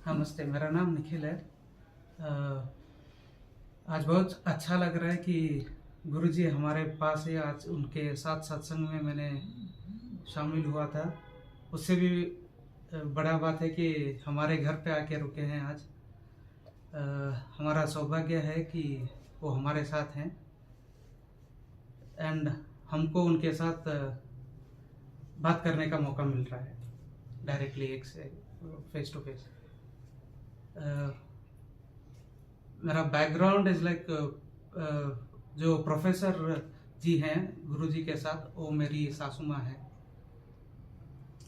नमस्ते, मेरा नाम निखिल है। आज बहुत अच्छा लग रहा है कि गुरुजी हमारे पास है। आज उनके साथ सत्संग में मैंने शामिल हुआ था। उससे भी बड़ा बात है कि हमारे घर पे आके रुके हैं आज। हमारा सौभाग्य है कि वो हमारे साथ हैं एंड हमको उनके साथ बात करने का मौका मिल रहा है डायरेक्टली, एक से फेस टू फेस। मेरा बैकग्राउंड इज लाइक जो प्रोफेसर जी हैं गुरुजी के साथ, वो मेरी सासू माँ है।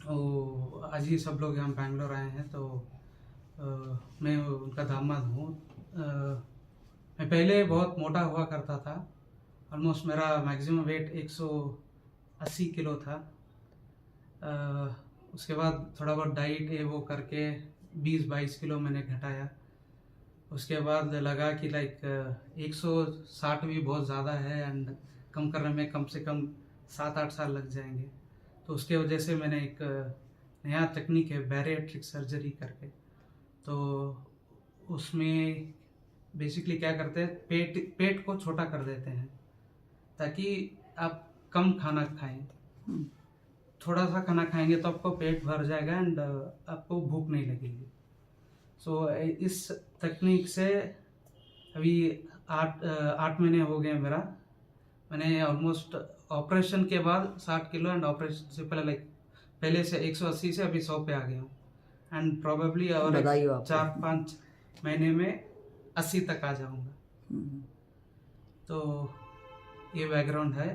वो आज ही सब लोग यहाँ बैंगलोर आए हैं, तो मैं उनका दामाद हूँ। मैं पहले बहुत मोटा हुआ करता था। ऑलमोस्ट मेरा मैक्सिमम वेट 180 किलो था। उसके बाद थोड़ा बहुत डाइट ये वो करके 20-22 किलो मैंने घटाया। उसके बाद लगा कि लाइक 160 भी बहुत ज़्यादा है एंड कम करने में कम से कम 7-8 साल लग जाएंगे। तो उसके वजह से मैंने एक नया तकनीक है बैरिएट्रिक सर्जरी करके, तो उसमें बेसिकली क्या करते हैं, पेट को छोटा कर देते हैं ताकि आप कम खाना खाएं। थोड़ा सा खाना खाएंगे तो आपको पेट भर जाएगा एंड आपको भूख नहीं लगेगी। सो इस तकनीक से अभी 8 महीने हो गए मेरा। मैंने ऑलमोस्ट ऑपरेशन के बाद 60 किलो एंड ऑपरेशन से पहले से 180 से अभी 100 पे आ गया हूँ एंड प्रोबेबली और 4-5 महीने में 80 तक आ जाऊँगा। तो ये बैकग्राउंड है।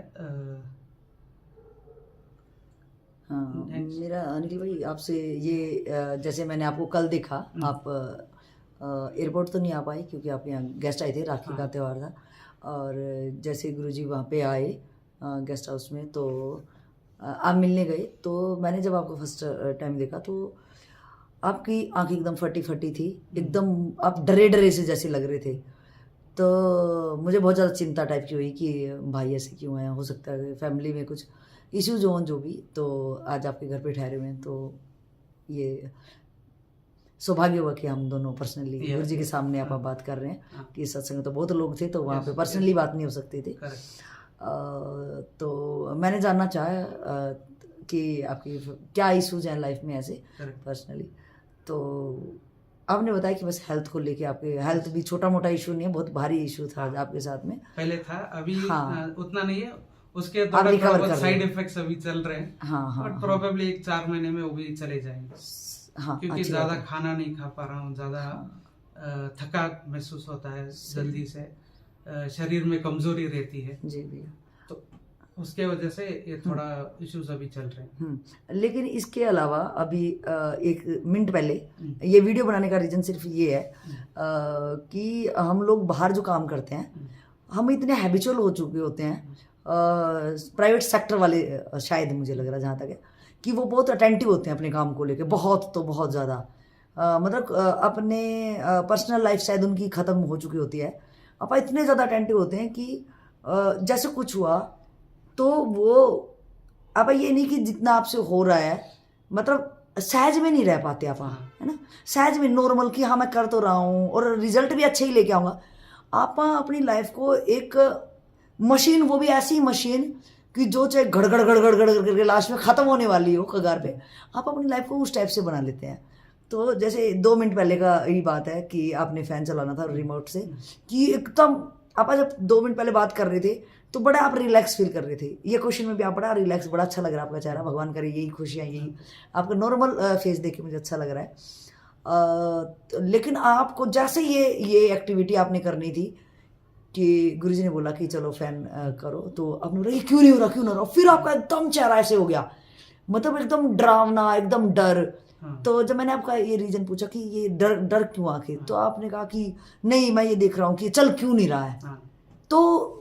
हाँ, मेरा अनिल भाई आपसे ये जैसे मैंने आपको कल देखा, आप एयरपोर्ट तो नहीं आ पाए क्योंकि आप यहाँ गेस्ट आए थे, राखी का त्यौहार था। और जैसे गुरुजी वहाँ पे आए गेस्ट हाउस में, तो आप मिलने गए। तो मैंने जब आपको फर्स्ट टाइम देखा तो आपकी आँखें एकदम फटी फटी थी, एकदम आप डरे डरे से जैसे लग रहे थे। तो मुझे बहुत ज़्यादा चिंता टाइप की हुई कि भाई ऐसे क्यों हैं, हो सकता है फैमिली में कुछ इश्यूज हों जो भी। तो आज आपके घर पे ठहरे हुए हैं, तो ये सौभाग्य हुआ कि हम दोनों पर्सनली गुरु जी के सामने आप बात कर रहे हैं कि सत्संग तो बहुत लोग थे, तो वहाँ पे पर्सनली बात नहीं हो सकती थी। तो मैंने जानना चाहा कि आपकी क्या इश्यूज हैं लाइफ में ऐसे पर्सनली। तो आपने बताया कि बस हेल्थ को लेके, आपके हेल्थ भी छोटा मोटा इशू नहीं है, बहुत भारी इशू था आपके साथ में। पहले था, अभी उतना नहीं है। उसके साइड इफेक्ट्स अभी चल रहे हैं, बट प्रोबेबली 1-4 महीने में वो भी चले जाएंगे। क्योंकि ज्यादा खाना नहीं खा पा रहा हूँ, ज्यादा थका महसूस होता है जल्दी से, शरीर में कमजोरी रहती है जी भैया। तो उसके वजह से ये थोड़ा इश्यूज अभी चल रहे हैं। लेकिन इसके अलावा अभी 1 मिनट पहले ये वीडियो बनाने का रीजन सिर्फ ये है कि हम लोग बाहर जो काम करते हैं, हम इतने हैबिचुअल हो चुके होते हैं, प्राइवेट सेक्टर वाले शायद मुझे लग रहा है जहाँ तक है, कि वो बहुत अटेंटिव होते हैं अपने काम को लेके, बहुत तो बहुत ज़्यादा। मतलब अपने पर्सनल लाइफ शायद उनकी ख़त्म हो चुकी होती है। आप इतने ज़्यादा अटेंटिव होते हैं कि जैसे कुछ हुआ तो वो आप ये नहीं कि जितना आपसे हो रहा है, मतलब सहज में नहीं रह पाते आप, है ना, सहज में नॉर्मल कि हाँ मैं कर तो रहा हूँ और रिजल्ट भी अच्छे ही लेके आऊँगा। आप अपनी लाइफ को एक मशीन, वो भी ऐसी मशीन कि जो चाहे गड़गड़ गड़गड़ गड़गड़ करके लास्ट में ख़त्म होने वाली हो कगार पे, आप अपनी लाइफ को उस टाइप से बना लेते हैं। तो जैसे 2 मिनट पहले का यही बात है कि आपने फ़ैन चलाना था रिमोट से, कि एकदम आप जब 2 मिनट पहले बात कर रहे थे तो बड़ा आप रिलैक्स फील कर रहे थे। ये क्वेश्चन में भी आप बड़ा रिलैक्स, बड़ा अच्छा लग रहा है आपका चेहरा। भगवान करे यही खुशियाँ, यही आपका नॉर्मल फेस देख के मुझे अच्छा लग रहा है। लेकिन आपको जैसे ये एक्टिविटी आपने करनी थी कि गुरुजी ने बोला कि चलो फैन करो, तो आपने बोला ये क्यों नहीं हो रहा, क्यों नहीं हो रहा, फिर आपका एकदम चेहरा ऐसे हो गया, मतलब एकदम डरावना, एकदम डर। तो जब मैंने आपका ये रीजन पूछा कि ये डर क्यों आखिर, तो आपने कहा कि नहीं मैं ये देख रहा हूँ कि चल क्यों नहीं रहा है। तो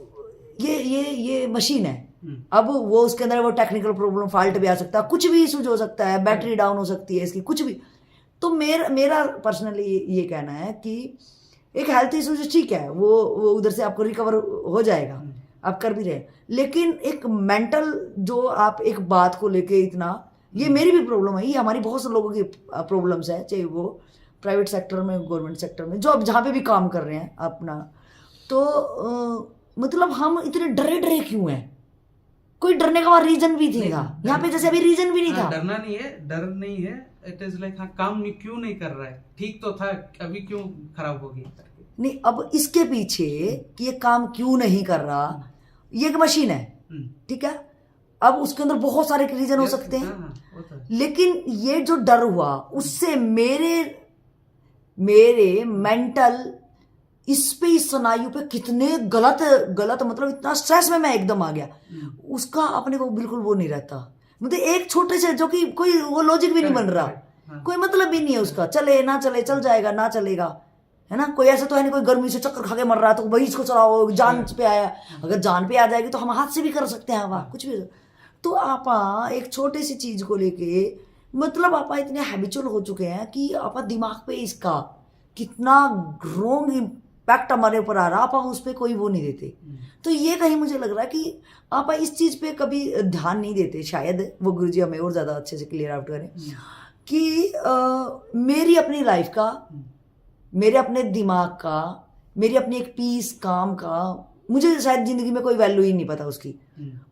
ये मशीन है, अब वो उसके अंदर वो टेक्निकल प्रॉब्लम, फॉल्ट भी आ सकता है, कुछ भी इशूज हो सकता है, बैटरी डाउन हो सकती है इसकी, कुछ भी। तो मेरा पर्सनली ये कहना है कि एक हेल्थ इशू जो ठीक है, वो उधर से आपको रिकवर हो जाएगा, आप कर भी रहे, लेकिन एक मेंटल जो आप एक बात को लेके इतना, ये मेरी भी प्रॉब्लम है, ये हमारी बहुत से लोगों की प्रॉब्लम्स है, चाहे वो प्राइवेट सेक्टर में, गवर्नमेंट सेक्टर में, जो अब जहाँ पे भी काम कर रहे हैं अपना, तो मतलब हम इतने डरे डरे क्यों हैं? कोई डरने का रीजन भी नहीं था यहाँ पे, जैसे अभी रीजन भी नहीं था। डरना नहीं है, डर नहीं है, इट इज लाइक हाँ काम क्यों नहीं कर रहा है, ठीक तो था, अभी क्यों खराब हो गया करके। नहीं, अब इसके पीछे कि ये काम क्यों नहीं कर रहा, ये एक मशीन है, ठीक है, अब उसके अंदर बहुत सारे रीजन हो सकते हैं, लेकिन ये जो डर हुआ उससे मेरे मेंटल इस पे, इस स्नायु पे कितने गलत मतलब इतना स्ट्रेस में मैं एकदम आ गया, उसका अपने को बिल्कुल वो नहीं रहता। मतलब एक छोटे से, जो कि कोई वो लॉजिक भी नहीं बन रहा, कोई मतलब भी नहीं है उसका, चले ना चले, चल जाएगा ना चलेगा, है ना। कोई ऐसा तो है नहीं कोई गर्मी से चक्कर खा के मर रहा है तो वही इसको चलाओ, जान पे आया, अगर जान पे आ जाएगी तो हम हाथ से भी कर सकते हैं हवा, कुछ भी। तो आपा एक छोटी सी चीज को लेके मतलब आपा इतने हैबिचुअल हो चुके हैं कि आपा दिमाग पे इसका कितना रॉन्ग इम्पैक्ट हमारे ऊपर आ रहा, आप उस पर कोई वो नहीं देते। तो ये कहीं मुझे लग रहा है कि आप इस चीज पे कभी ध्यान नहीं देते, शायद वो गुरुजी हमें और ज्यादा अच्छे से क्लियर आउट करें कि मेरी अपनी लाइफ का, मेरे अपने दिमाग का, मेरी अपनी एक पीस काम का, मुझे शायद जिंदगी में कोई वैल्यू ही नहीं पता उसकी।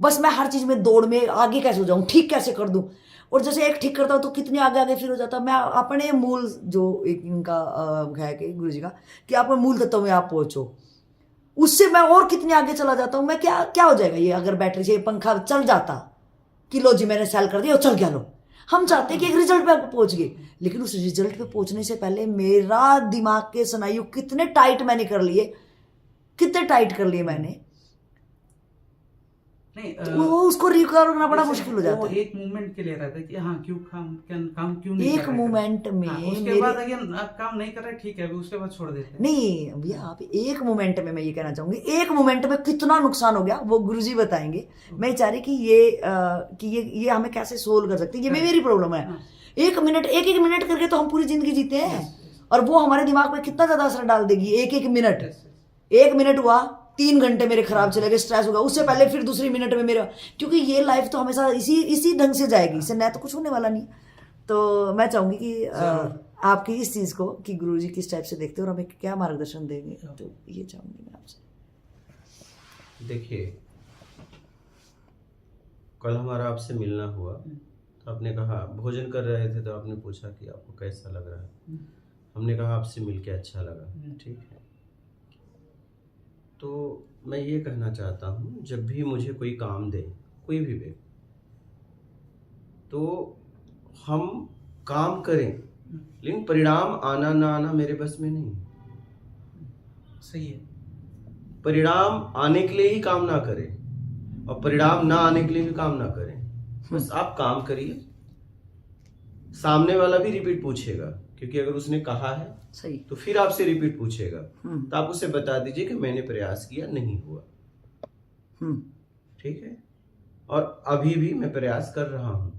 बस मैं हर चीज में दौड़ में आगे कैसे हो जाऊं, ठीक कैसे कर दूं, और जैसे एक ठीक करता हूं तो कितने आगे आगे फिर हो जाता। मैं अपने मूल जो एक इनका है कि गुरु जी का कि आप मूल तत्व में आप पहुंचो, उससे मैं और कितने आगे चला जाता हूं। मैं क्या हो जाएगा ये अगर बैटरी से पंखा चल जाता कि लो जी मैंने सेल कर दिया और चल गया, लो। हम चाहते हैं कि एक रिजल्ट पे पहुंच गए, लेकिन उस रिजल्ट पे पहुंचने से पहले मेरा दिमाग के स्नायु कितने टाइट मैंने कर लिए, कितने टाइट कर लिए मैंने, नहीं वो उसको रिकवर करना बड़ा मुश्किल हो जाता है। एक मूवमेंट के लिए रहता है कि हाँ क्यों काम क्यों नहीं एक मूवमेंट में उसके बाद अगर आप काम नहीं कर रहे ठीक है, उसके बाद छोड़ देते हैं। नहीं भैया, आप एक मोमेंट में, मैं ये कहना चाहूंगी एक मोमेंट में कितना नुकसान हो गया वो गुरुजी बताएंगे। मैं चाह रही कि ये हमें कैसे सोल्व कर सकते हैं, ये मेरी प्रॉब्लम है। एक मिनट करके तो हम पूरी जिंदगी जीते हैं, और वो हमारे दिमाग पे कितना ज्यादा असर डाल देगी। एक मिनट हुआ, 3 घंटे मेरे खराब चले गए, स्ट्रेस होगा, उससे पहले फिर दूसरी मिनट में मेरा, क्योंकि ये लाइफ तो हमेशा इसी ढंग से जाएगी, इससे नया तो कुछ होने वाला नहीं। तो मैं चाहूंगी कि आपकी इस चीज को कि गुरुजी किस टाइप से देखते हैं और हमें क्या मार्गदर्शन देंगे, तो ये चाहूंगी मैं आपसे। देखिए, कल हमारा आपसे मिलना हुआ तो आपने कहा, भोजन कर रहे थे तो आपने पूछा कि आपको कैसा लग रहा है। हमने कहा आपसे मिलके अच्छा लगा, ठीक है। तो मैं ये कहना चाहता हूँ, जब भी मुझे कोई काम दे कोई भी व्यक्ति, तो हम काम करें, लेकिन परिणाम आना ना आना मेरे बस में नहीं। सही है। परिणाम आने के लिए ही काम ना करें और परिणाम ना आने के लिए भी काम ना करें। बस आप काम करिए, सामने वाला भी रिपीट पूछेगा, क्योंकि अगर उसने कहा है सही तो फिर आपसे रिपीट पूछेगा। तो आप उसे बता दीजिए कि मैंने प्रयास किया, नहीं हुआ, ठीक है, और अभी भी मैं प्रयास कर रहा हूं।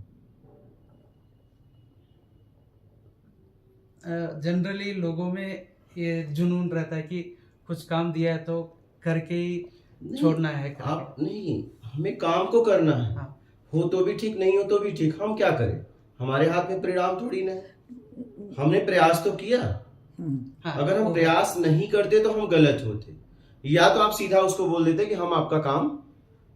जनरली लोगों में ये जुनून रहता है कि कुछ काम दिया है तो करके ही छोड़ना है। आप नहीं, हमें काम को करना है। हाँ। हो तो भी ठीक, नहीं हो तो भी ठीक, हम क्या करें, हमारे हाथ में परिणाम थोड़ी ना। हमने प्रयास तो किया। हाँ, अगर हम प्रयास नहीं करते तो हम गलत होते, या तो आप सीधा उसको बोल देते कि हम आपका काम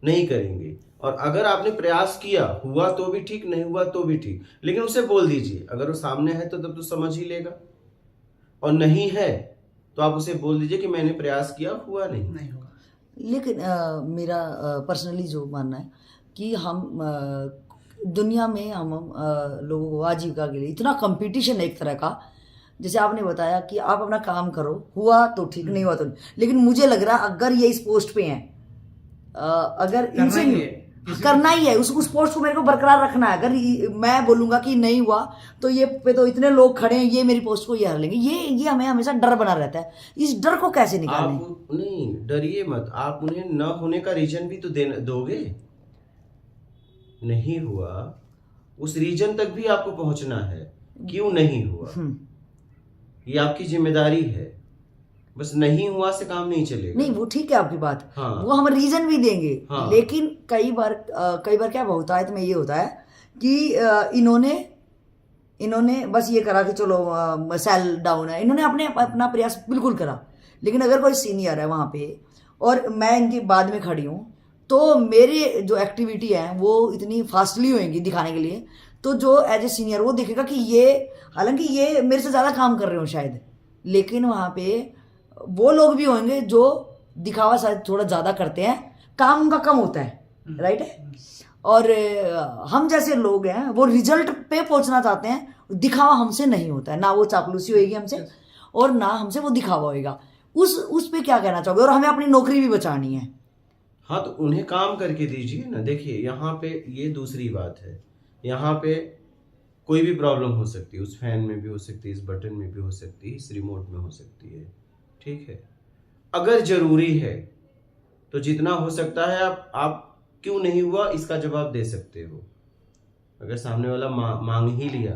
नहीं करेंगे, और अगर आपने प्रयास किया, हुआ तो भी ठीक, नहीं हुआ तो भी ठीक, लेकिन उसे बोल दीजिए। अगर वो सामने है तो तब तो समझ ही लेगा, और नहीं है तो आप उसे बोल दीजिए कि मैंने प्रयास किया, हुआ नहीं होगा। लेकिन मेरा पर्सनली जो मानना है कि हम दुनिया में हम लोगों को आजीविका के लिए इतना कंपटीशन है एक तरह का, जैसे आपने बताया कि आप अपना काम करो, हुआ तो ठीक, नहीं हुआ तो नहीं। लेकिन मुझे लग रहा है अगर ये इस पोस्ट पे हैं, अगर इनसे करना ही है, उस पोस्ट को मेरे को बरकरार रखना है। अगर मैं बोलूंगा कि नहीं हुआ तो ये पे तो इतने लोग खड़े हैं, ये मेरी पोस्ट को ये हर लेंगे, ये हमें हमेशा डर बना रहता है। इस डर को कैसे निकालें? आप नहीं डरिए मत, आप उन्हें न होने का रीजन भी तो दोगे। नहीं हुआ, उस रीजन तक भी आपको पहुंचना है, क्यों नहीं हुआ, ये आपकी जिम्मेदारी है। बस नहीं हुआ से काम नहीं चलेगा। नहीं, वो ठीक है आपकी बात। हाँ। वो हम रीजन भी देंगे। हाँ। लेकिन कई बार क्या होता है, तो में ये होता है कि इन्होंने बस ये करा कि चलो सेल डाउन है, इन्होंने अपना प्रयास बिल्कुल करा। लेकिन अगर कोई सीनियर है वहाँ पे और मैं इनकी बाद में खड़ी हूँ, तो मेरी जो एक्टिविटी है वो इतनी फास्टली होएंगी दिखाने के लिए, तो जो एज ए सीनियर वो देखेगा कि ये, हालांकि ये मेरे से ज़्यादा काम कर रहे हो शायद, लेकिन वहाँ पे वो लोग भी होंगे जो दिखावा शायद थोड़ा ज़्यादा करते हैं, काम उनका कम होता है, राइट है। और हम जैसे लोग हैं वो रिजल्ट पे पहुंचना चाहते हैं, दिखावा हमसे नहीं होता है, ना वो चापलूसी होगी हमसे और ना हमसे वो दिखावा होएगा। उस पे क्या कहना चाहोगे? और हमें अपनी नौकरी भी बचानी है। हाँ, तो उन्हें काम करके दीजिए ना। देखिए यहाँ पे ये दूसरी बात है, यहाँ पे कोई भी प्रॉब्लम हो सकती है, उस फैन में भी हो सकती है, इस बटन में भी हो सकती है, इस रिमोट में हो सकती है, ठीक है। अगर जरूरी है तो जितना हो सकता है आप क्यों नहीं हुआ इसका जवाब दे सकते हो। अगर सामने वाला मांग ही लिया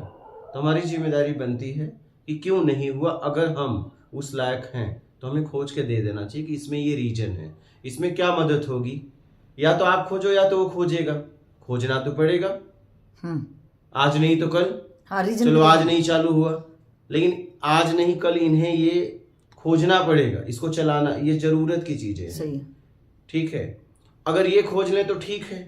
तो हमारी जिम्मेदारी बनती है कि क्यों नहीं हुआ। अगर हम उस लायक हैं तो हमें खोज के दे देना चाहिए कि इसमें ये रीजन है, इसमें क्या मदद होगी। या तो आप खोजो या तो वो खोजेगा, खोजना तो पड़ेगा। आज नहीं तो कल, हाँ, रीजन चलो आज नहीं चालू हुआ, लेकिन आज नहीं कल इन्हें ये खोजना पड़ेगा, इसको चलाना, ये जरूरत की चीजें सही है, ठीक है। अगर ये खोज लें तो ठीक है,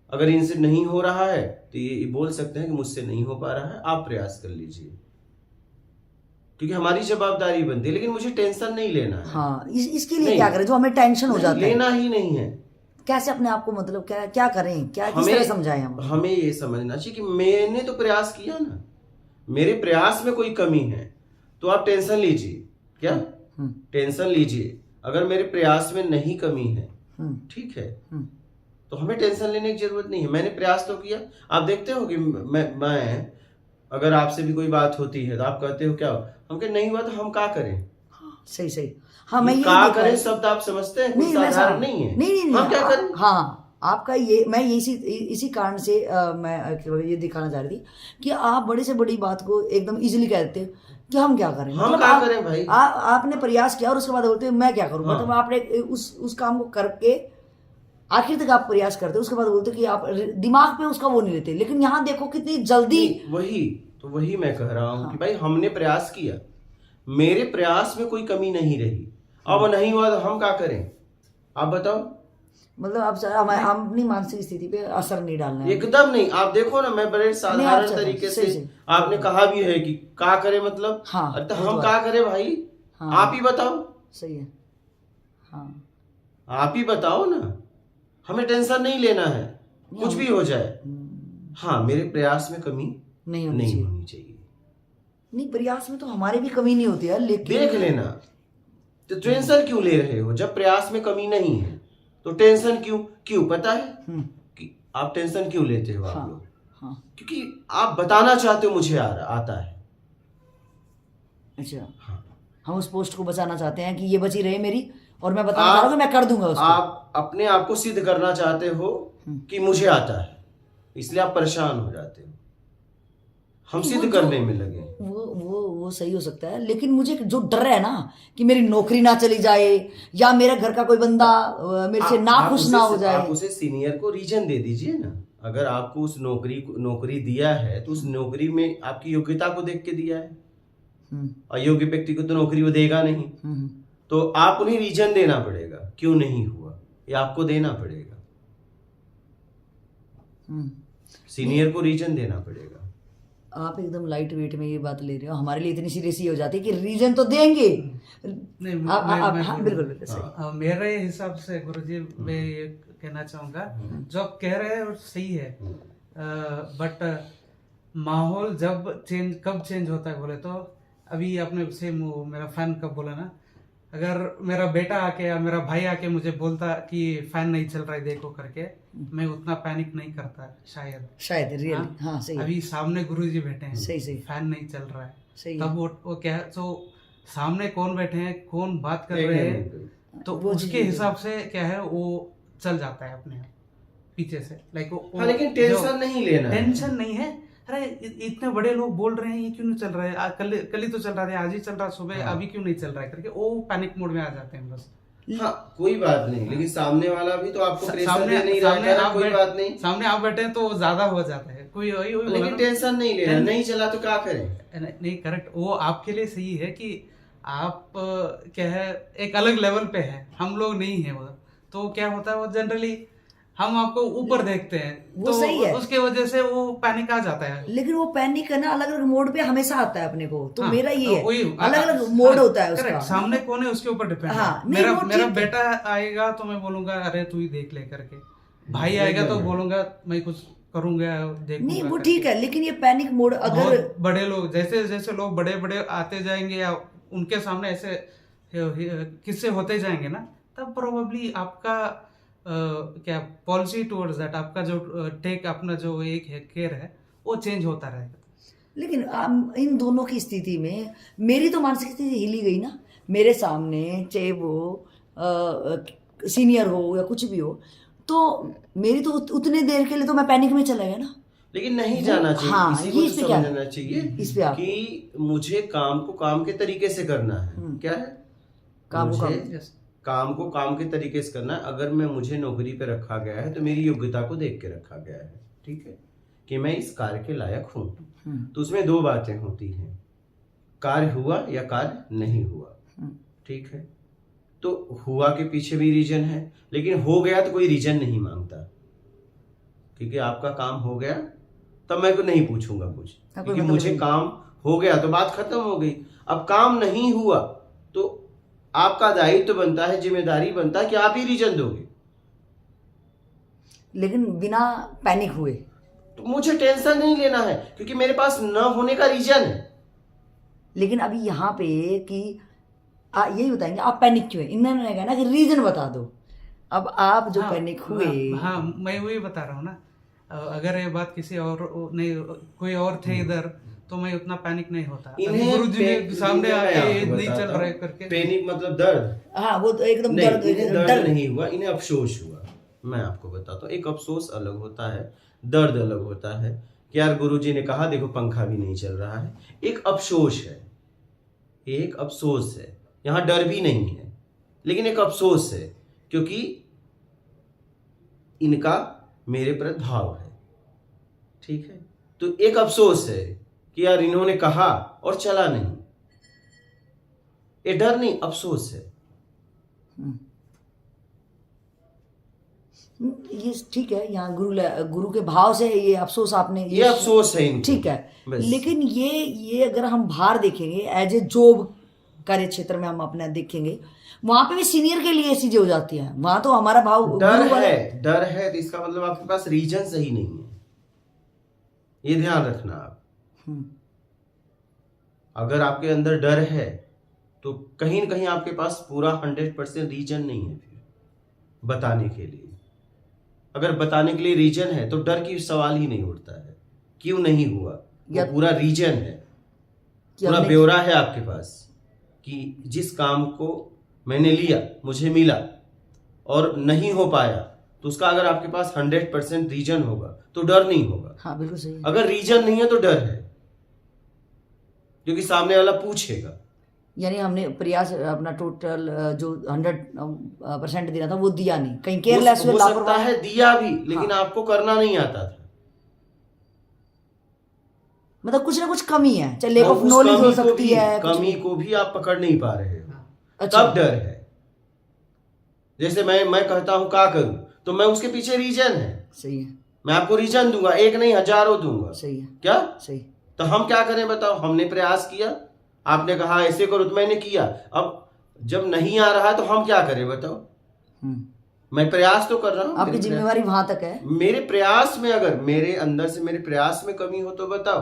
अगर इनसे नहीं हो रहा है तो ये बोल सकते हैं कि मुझसे नहीं हो पा रहा है, आप प्रयास कर लीजिए, क्योंकि हमारी जवाबदारी बनती है। लेकिन मुझे टेंशन नहीं लेना है। हाँ, इसके लिए क्या करें जो हमें टेंशन हो जाता है? लेना ही नहीं है। कैसे अपने आप को, मतलब क्या करें, क्या किस तरह समझाएं हम? हमें ये समझना चाहिए कि मैंने तो प्रयास किया ना, मेरे प्रयास में कोई कमी है तो आप टेंशन लीजिए। क्या टेंशन लीजिए? अगर मेरे प्रयास में नहीं कमी है, ठीक है, तो हमें टेंशन लेने की जरूरत नहीं है। मैंने प्रयास तो किया। आप देखते हो कि मैं अगर आपसे भी कोई बात होती है तो आप कहते हो क्या हम कहे नहीं हुआ तो हम क्या करें? सही। हाँ, मैं ये क्या करें शब्द आप समझते हैं, नहीं, साधारण नहीं है। नहीं, हम क्या करें? हाँ, आपका ये, मैं इसी कारण से मैं ये दिखाना चाह रही थी कि आप बड़ी से बड़ी बात को एकदम इजीली कह देते हो कि हम क्या करें। हम क्या करें भाई? आपने प्रयास किया और उसके बाद बोलते हो मैं क्या करूं। मतलब आपने उस काम को करके आखिर तक आप प्रयास करते हो, उसके बाद बोलते हो कि आप दिमाग पे उसका वो नहीं लेते। लेकिन यहाँ देखो कितनी जल्दी। वही मैं कह रहा हूँ कि भाई हमने प्रयास किया, मेरे प्रयास में कोई कमी नहीं रही, अब नहीं हुआ तो हम क्या करें? आप बताओ। मतलब आप अपनी मानसिक स्थिति पे असर नहीं डालना है। एकदम नहीं। आप देखो ना, मैं बड़े साधारण तरीके से आपने कहा भी है कि क्या करे, मतलब हाँ, तो हम क्या करें भाई? हाँ, आप ही बताओ। सही है, हाँ, आप ही बताओ ना। हमें टेंशन नहीं लेना है, कुछ भी हो जाए। हाँ, मेरे प्रयास में कमी नहीं होनी चाहिए। नहीं, प्रयास में तो हमारी भी कमी नहीं होती है, लेकिन देख लेना। तो टेंशन क्यों ले रहे हो? जब प्रयास में कमी नहीं है तो टेंशन क्यों पता है कि आप टेंशन क्यों लेते हो? आप लोग क्योंकि आप बताना चाहते हो मुझे आता है। अच्छा, हम उस पोस्ट को बचाना चाहते हैं कि ये बची रहे मेरी, और मैं बताना चाह रहा हूँ कि मैं कर दूंगा उसको। आप अपने आप को सिद्ध करना चाहते हो कि मुझे आता है, इसलिए आप परेशान हो जाते हो। हम सिद्ध करने में लगे। वो सही हो सकता है, लेकिन मुझे जो डर है ना कि मेरी नौकरी ना चली जाए या मेरे घर का कोई बंदा मेरे से ना खुश ना हो जाए। आप उसे सीनियर को रीजन दे दीजिए ना। अगर आपको उस नौकरी दिया है तो उस नौकरी में आपकी योग्यता को देख के दिया है। अयोग्य व्यक्ति को तो नौकरी वो देगा नहीं। तो आप उन्हें रीजन देना पड़ेगा, क्यों नहीं हुआ ये आपको देना पड़ेगा। सीनियर को रीजन देना पड़ेगा। आप एकदम लाइट वेट में ये बात ले रहे हो, हमारे लिए इतनी सीरियस ही हो जाती है कि रीजन तो देंगे। नहीं, बिल्कुल मेरे हिसाब से गुरुजी मैं ये कहना चाहूंगा, जो आप कह रहे हैं वो सही है, बट माहौल कब चेंज होता है बोले तो अभी आपने से मेरा फैन कब बोला ना, अगर मेरा बेटा आके या मेरा भाई आके मुझे बोलता कि फैन नहीं चल रहा है देखो करके, मैं उतना पैनिक नहीं करता शायद रियली। हाँ, सही। अभी सामने गुरुजी बैठे हैं, सही फैन नहीं चल रहा है, सही। तब वो क्या है, तो सामने कौन बैठे हैं, कौन बात कर रहे हैं, तो उसके हिसाब से क्या है वो चल जाता है अपने आप पीछे से। लेकिन टेंशन नहीं लेना, टेंशन नहीं है। अरे इतने बड़े लोग बोल रहे हैं ये क्यों नहीं चल रहा है, कल ही तो चल रहा है, आज ही चल रहा है सुबह, अभी क्यों नहीं चल रहा है करके वो पैनिक मोड में आ जाते हैं बस। हाँ कोई बात नहीं, लेकिन सामने वाला भी तो आपको प्रेशर सामने दे नहीं रहा सामने है ना, आप कोई बात नहीं। सामने आप बैठे हैं तो वो ज्यादा हो जाता है, कोई वही वही बोला लेकिन ना। टेंशन नहीं लेना, नहीं चला तो क्या करें। नहीं करेक्ट, वो आपके लिए सही है कि आप क्या है एक अलग लेवल पे है, हम लोग नहीं है वो। तो क्या होता है वो जनरली हम आपको ऊपर देखते हैं, वो तो सही है। उसके वजह से वो पैनिक आ जाता है। लेकिन वो पैनिक है ना अलग अलग मोड पे हमेशा आता है अपने को, तो हाँ, मेरा ये है वही अलग अलग मोड होता है करेक्ट, उसका। सामने कौन है उसके ऊपर डिपेंड है। हाँ, नहीं, मेरा वो मेरा ठीक है। बेटा आएगा तो मैं बोलूंगा अरे तू ही देख ले करके, भाई आएगा तो बोलूंगा मैं कुछ करूंगा देखूंगा नहीं वो करके। ठीक है, लेकिन ये पैनिक मोड अगर बहुत बड़े लोग जैसे जैसे लोग बड़े बड़े आते जाएंगे या उनके सामने ऐसे किस्से होते जाएंगे ना, तब प्रोबेबली आपका क्या पॉलिसी टुवर्ड्स दैट, आपका जो टेक अपना जो एक है केयर है वो चेंज होता रहेगा। लेकिन इन दोनों की स्थिति में मेरी तो मानसिक स्थिति हिली गई ना। मेरे सामने चाहे वो सीनियर हो या कुछ भी हो, तो मेरी तो उतने देर के लिए तो मैं पैनिक में चला गया ना। लेकिन नहीं जाना चाहिए। हाँ, इसी को ये तो इस पे क्या है? समझना चाहिए इस पे आप कि मुझे काम को काम के तरीके से करना है। क्या है? काम को मुझे काम। Yes. काम को काम के तरीके से करना है। अगर मैं मुझे नौकरी पे रखा गया है तो मेरी योग्यता को देख के रखा गया है, ठीक है, कि मैं इस कार्य के लायक हूँ। तो उसमें दो बातें होती हैं, कार्य हुआ या कार्य नहीं हुआ, ठीक है। तो हुआ के पीछे भी रीजन है, लेकिन हो गया तो कोई रीजन नहीं मांगता, क्योंकि आपका काम हो गया तब मैं को नहीं पूछूंगा कुछ, क्योंकि मुझे काम हो गया तो बात खत्म हो गई। अब काम नहीं हुआ तो आपका दायित्व तो बनता है, जिम्मेदारी बनता है कि आप ही रीजन दोगे। लेकिन बिना पैनिक हुए तो मुझे टेंशन नहीं लेना है, क्योंकि मेरे पास न होने का रीजन है। लेकिन अभी यहाँ पे कि यही बताएंगे आप पैनिक क्यों है, इन्होंने कहा ना कि रीजन बता दो। अब आप जो पैनिक हुए, हाँ मैं वही बता रहा हूँ ना। अगर ये बात किसी और नहीं, कोई और थे इधर, तो मैं उतना पैनिक नहीं होता। गुरु जी के सामने आए नहीं चल रहे करके पैनिक मतलब दर्द, हाँ वो तो एकदम नहीं, दर्द इन्हें दर्द नहीं हुआ, इन्हें अफसोस हुआ। मैं आपको बताता हूँ, एक अफसोस अलग होता है, दर्द अलग होता है कि यार गुरुजी ने कहा देखो पंखा भी नहीं चल रहा है। एक अफसोस है, एक अफसोस है, यहाँ डर भी नहीं है, लेकिन एक अफसोस है क्योंकि इनका मेरे प्रति भाव है, ठीक है। तो एक अफसोस है कि यार इन्होंने कहा और चला नहीं, ये डर नहीं अफसोस है। ये ठीक है, यहाँ गुरु के भाव से ये अफसोस आपने ये अफसोस है इनको, ठीक है। लेकिन ये अगर हम बाहर देखेंगे एज ए जॉब कार्य क्षेत्र में हम अपना देखेंगे, वहां पे भी सीनियर के लिए चीजें हो जाती हैं। वहां तो हमारा भाव डर है तो इसका मतलब आपके पास रीजन सही नहीं है, ये ध्यान रखना आप। अगर आपके अंदर डर है तो कहीं न कहीं आपके पास पूरा 100% रीजन नहीं है फिर बताने के लिए। अगर बताने के लिए रीजन है तो डर की सवाल ही नहीं उठता है, क्यों नहीं हुआ, वो पूरा रीजन है, पूरा ब्यौरा है आपके पास कि जिस काम को मैंने लिया मुझे मिला और नहीं हो पाया, तो उसका अगर आपके पास 100% रीजन होगा तो डर नहीं होगा। हाँ बिल्कुल सही है। अगर रीजन नहीं है तो डर है, क्योंकि सामने वाला पूछेगा। यानी हमने प्रयास अपना टोटल जो 100% देना था वो दिया नहीं, कहीं केयरलेस हो सकता है दिया भी, लेकिन आपको करना नहीं आता था। मतलब कुछ ना कुछ कमी है, चाहे लेक ऑफ नॉलेज हो सकती है, कमी को भी आप पकड़ नहीं पा रहे हो, अच्छा। तब डर है। जैसे मैं कहता हूं क्या करूं, तो मैं उसके पीछे रीजन है, सही है, मैं आपको रीजन दूंगा, एक नहीं हजारों दूंगा, सही है, क्या सही। तो हम क्या करें बताओ, हमने प्रयास किया, आपने कहा ऐसे करो तो मैंने किया, अब जब नहीं आ रहा है तो हम क्या करें बताओ। मैं प्रयास तो कर रहा हूँ, आपकी जिम्मेवारी वहां तक है। मेरे प्रयास में अगर मेरे अंदर से मेरे प्रयास में कमी हो तो बताओ।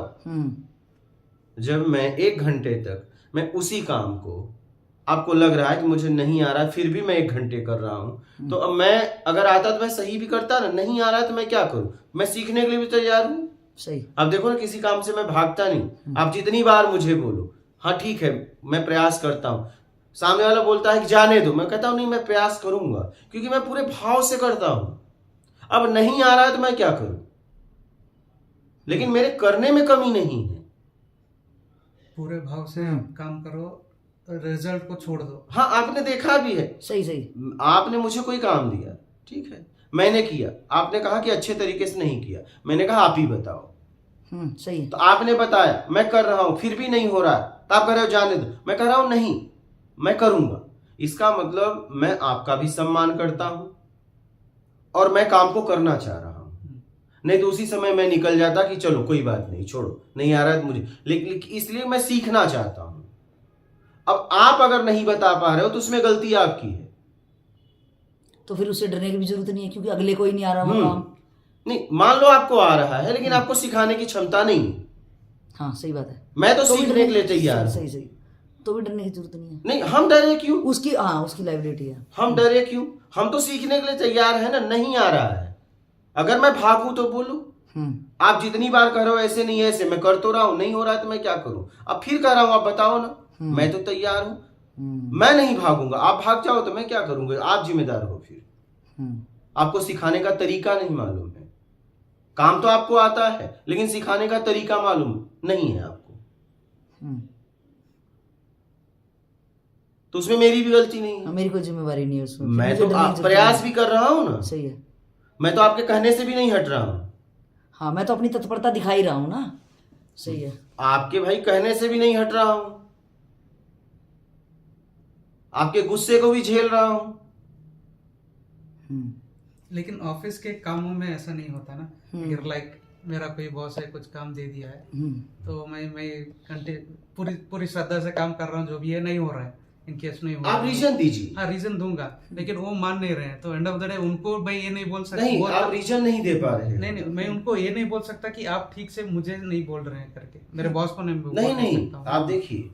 जब मैं 1 घंटे तक मैं उसी काम को, आपको लग रहा है कि मुझे नहीं आ रहा है, फिर भी मैं 1 घंटे कर रहा हूं, तो अब मैं अगर आता तो मैं सही भी करता ना, नहीं आ रहा है तो मैं क्या करूं, मैं सीखने के लिए भी तैयार हूं। सही। अब देखो ना, किसी काम से मैं भागता नहीं। आप जितनी बार मुझे बोलो हाँ ठीक है मैं प्रयास करता हूं, सामने वाला बोलता है कि जाने दो, मैं कहता हूं नहीं मैं प्रयास करूंगा, क्योंकि मैं पूरे भाव से करता हूं। अब नहीं आ रहा है तो मैं क्या करूं, लेकिन मेरे करने में कमी नहीं है। पूरे भाव से काम करो, रिजल्ट को छोड़ दो। हाँ, आपने देखा भी है, सही सही। आपने मुझे कोई काम दिया, ठीक है, मैंने किया, आपने कहा कि अच्छे तरीके से नहीं किया, मैंने कहा आप ही बताओ, सही है। तो आपने बताया, मैं कर रहा हूं, फिर भी नहीं हो रहा, तो आप कह रहे हो जाने दो, मैं कह रहा हूं नहीं, मैं करूंगा। इसका मतलब मैं आपका भी सम्मान करता हूं और मैं काम को करना चाह रहा हूं। नहीं तो उसी समय मैं निकल जाता कि चलो कोई बात नहीं, छोड़ो, नहीं आ रहा है मुझे, लेकिन इसलिए मैं सीखना चाहता हूं। अब आप अगर नहीं बता पा रहे हो तो उसमें गलती आपकी है। तो फिर उससे डरने की भी जरूरत नहीं है, क्योंकि अगले कोई नहीं आ रहा वो काम। नहीं, मान लो आपको आ रहा है, लेकिन आपको सिखाने की क्षमता नहीं है। हाँ सही बात है। मैं तो भी सीखने डरने- के लिए तैयार हूं। सही सही। तो भी डरने की जरूरत नहीं है। नहीं, हम डरे क्यों? उसकी उसकी लाइबिलिटी है। हम डरे क्यों? हम तो सीखने के लिए तैयार है ना। नहीं आ रहा है, अगर मैं भागूं तो बोलूं, आप जितनी बार कह रहे हो ऐसे नहीं ऐसे, मैं कर तो रहा हूं, नहीं हो रहा है तो मैं क्या करूं? अब फिर कह रहा हूं, आप बताओ ना, मैं तो तैयार हूं, मैं नहीं भागूंगा। आप भाग जाओ तो मैं क्या करूंगा? आप जिम्मेदार हो फिर। आपको सिखाने का तरीका नहीं मालूम है। काम तो आपको आता है, लेकिन सिखाने का तरीका मालूम नहीं है आपको, तो उसमें मेरी भी गलती नहीं है। मेरी कोई जिम्मेवारी नहीं है उसमें। मैं तो प्रयास भी कर रहा हूं ना। सही है। मैं तो आपके कहने से भी नहीं हट रहा हूं। हाँ, मैं तो अपनी तत्परता दिखा ही रहा हूँ ना। सही है। आपके भाई कहने से भी नहीं हट रहा हूं, आपके गुस्से को भी झेल रहा हूं। लेकिन ऑफिस के कामों में ऐसा नहीं होता ना, अगर लाइक मेरा कोई बॉस है, कुछ काम दे दिया है, तो मैं पूरी श्रद्धा से काम कर रहा हूँ, जो भी है नहीं हो रहा है, इन केस नहीं हो रहा आप रीजन दीजिए। हाँ, रीजन दूंगा, लेकिन वो मान नहीं रहे हैं, तो एंड ऑफ द डे उनको मैं ये नहीं बोल सकता। नहीं, आप रीजन नहीं दे पा रहे हैं। नहीं, मैं उनको ये नहीं बोल सकता कि आप ठीक से मुझे नहीं बोल रहे हैं करके, मेरे बॉस को नहीं बोल सकता हूं। आप देखिए,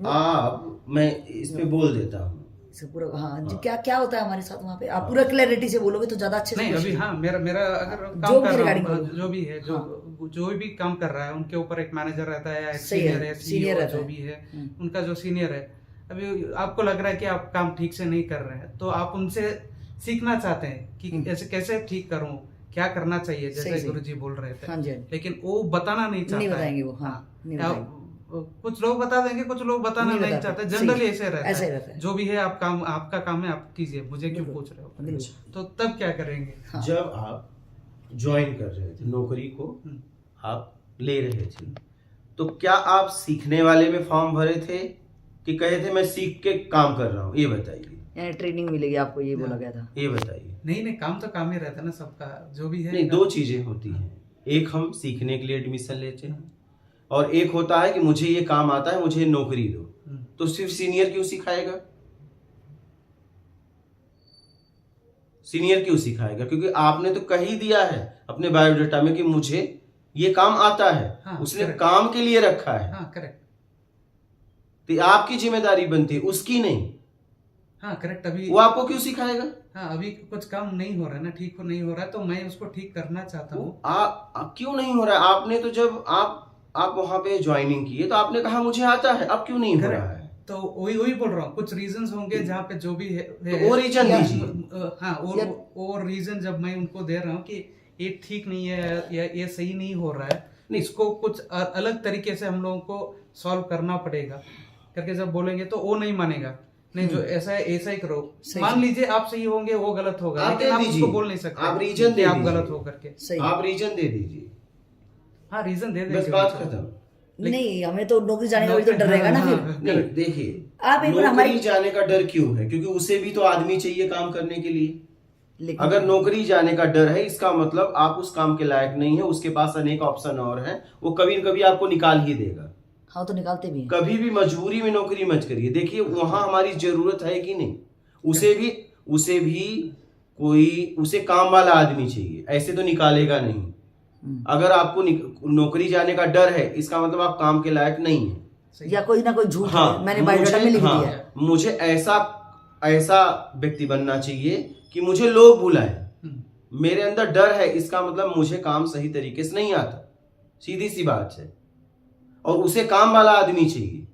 आप, मैं इस पे बोल देता हूँ पूरा। हाँ जी, क्या क्या होता है हमारे साथ वहाँ पे? आप पूरा क्लैरिटी से बोलोगे तो ज्यादा अच्छे से। नहीं, अभी हाँ, मेरा अगर जो काम कर रहा हूँ, regarding जो भी है, जो भी काम कर रहा है, उनके ऊपर एक मैनेजर रहता है, एक सही है, सीनियर है, सीनियर CEO रहता जो है। भी है, उनका जो सीनियर है, अभी आपको लग रहा है कि आप काम ठीक से नहीं कर रहे हैं, तो आप उनसे सीखना चाहते हैं कि ऐसे कैसे ठीक करूं, क्या करना चाहिए, जैसे गुरुजी बोल रहे थे। हाँ जी। लेकिन वो बताना नहीं चाहता, नहीं बताएंगे वो। हाँ, नहीं बताएंगे। कुछ लोग बता देंगे, कुछ लोग बताना नहीं चाहते। जनरली ऐसे रहता है। जो भी है आपका काम है, आप कीजिए, मुझे क्यों पूछ रहे हो? तो तब क्या करेंगे? हाँ। जब आप ज्वाइन कर रहे थे, नौकरी को आप ले रहे थे, तो क्या आप सीखने वाले में फॉर्म भरे थे कि कहे थे मैं सीख के काम कर रहा हूँ? ये बताइए। यानी ट्रेनिंग मिलेगी आपको, ये बोला गया था? ये बताइए। नहीं, काम तो काम ही रहता है ना सबका, जो भी है। नहीं, दो चीजें होती हैं, एक हम सीखने के लिए एडमिशन लेते हैं, और एक होता है कि मुझे ये काम आता है, मुझे नौकरी दो। तो सिर्फ सीनियर क्यों सिखाएगा? सीनियर क्यों सिखाएगा? क्योंकि आपने तो कह ही दिया है अपने बायोडाटा में कि मुझे ये काम आता है। हाँ, उसने correct। काम के लिए रखा है। हाँ, करेक्ट। तो आपकी जिम्मेदारी बनती है, उसकी नहीं। हाँ, करेक्ट। अभी वो आपको क्यों सिखाएगा? हाँ, अभी कुछ काम नहीं हो रहा है ना, ठीक नहीं हो रहा है, तो मैं उसको ठीक करना चाहता हूँ। क्यों नहीं हो रहा है? आपने तो जब आप वहां पे ज्वाइनिंग की है, तो आपने कहा मुझे आता है, अब क्यों नहीं हो रहा है? तो वही बोल रहा हूँ, कुछ रीजंस होंगे जहाँ पे जो भी है, तो वो रीजन दीजिए। हाँ, और रीजन जब मैं उनको दे रहा हूँ कि ये ठीक नहीं है या ये सही नहीं हो रहा है, इसको कुछ अलग तरीके से हम लोगों को सॉल्व करना पड़ेगा करके जब बोलेंगे, तो वो नहीं मानेगा। नहीं, जो ऐसा है ऐसा ही करो। मान लीजिए आप सही होंगे, वो गलत होगा, लेकिन आप उसको बोल नहीं सकते, आप रीजन दे आप गलत हो करके। आप रीजन दे दीजिए। हाँ, रीजन दे बस बात खत्म। नहीं, हमें तो नौकरी जाने का भी तो डर रहेगा ना फिर। नहीं, देखिए, आप एक बार नौकरी जाने का डर क्यों है? क्योंकि उसे भी तो आदमी चाहिए काम करने के लिए। अगर नौकरी जाने का डर है, इसका मतलब आप उस काम के लायक नहीं है, उसके पास अनेक ऑप्शन और हैं, वो कभी न कभी आपको निकाल ही देगा। हाँ, तो निकालते भी हैं। कभी भी मजबूरी में नौकरी मत करिए। देखिए, वहां हमारी जरूरत है कि नहीं, उसे काम वाला आदमी चाहिए, ऐसे तो निकालेगा नहीं। अगर आपको नौकरी जाने का डर है, इसका मतलब आप काम के लायक नहीं है, या कोई ना कोई झूठ है, मैंने बायोडाटा में लिख दिया है। मुझे ऐसा व्यक्ति बनना चाहिए कि मुझे लोग बुलाएं। मेरे अंदर डर है, इसका मतलब मुझे काम सही तरीके से नहीं आता। सीधी सी बात है। और उसे काम वाला आदमी चाहिए,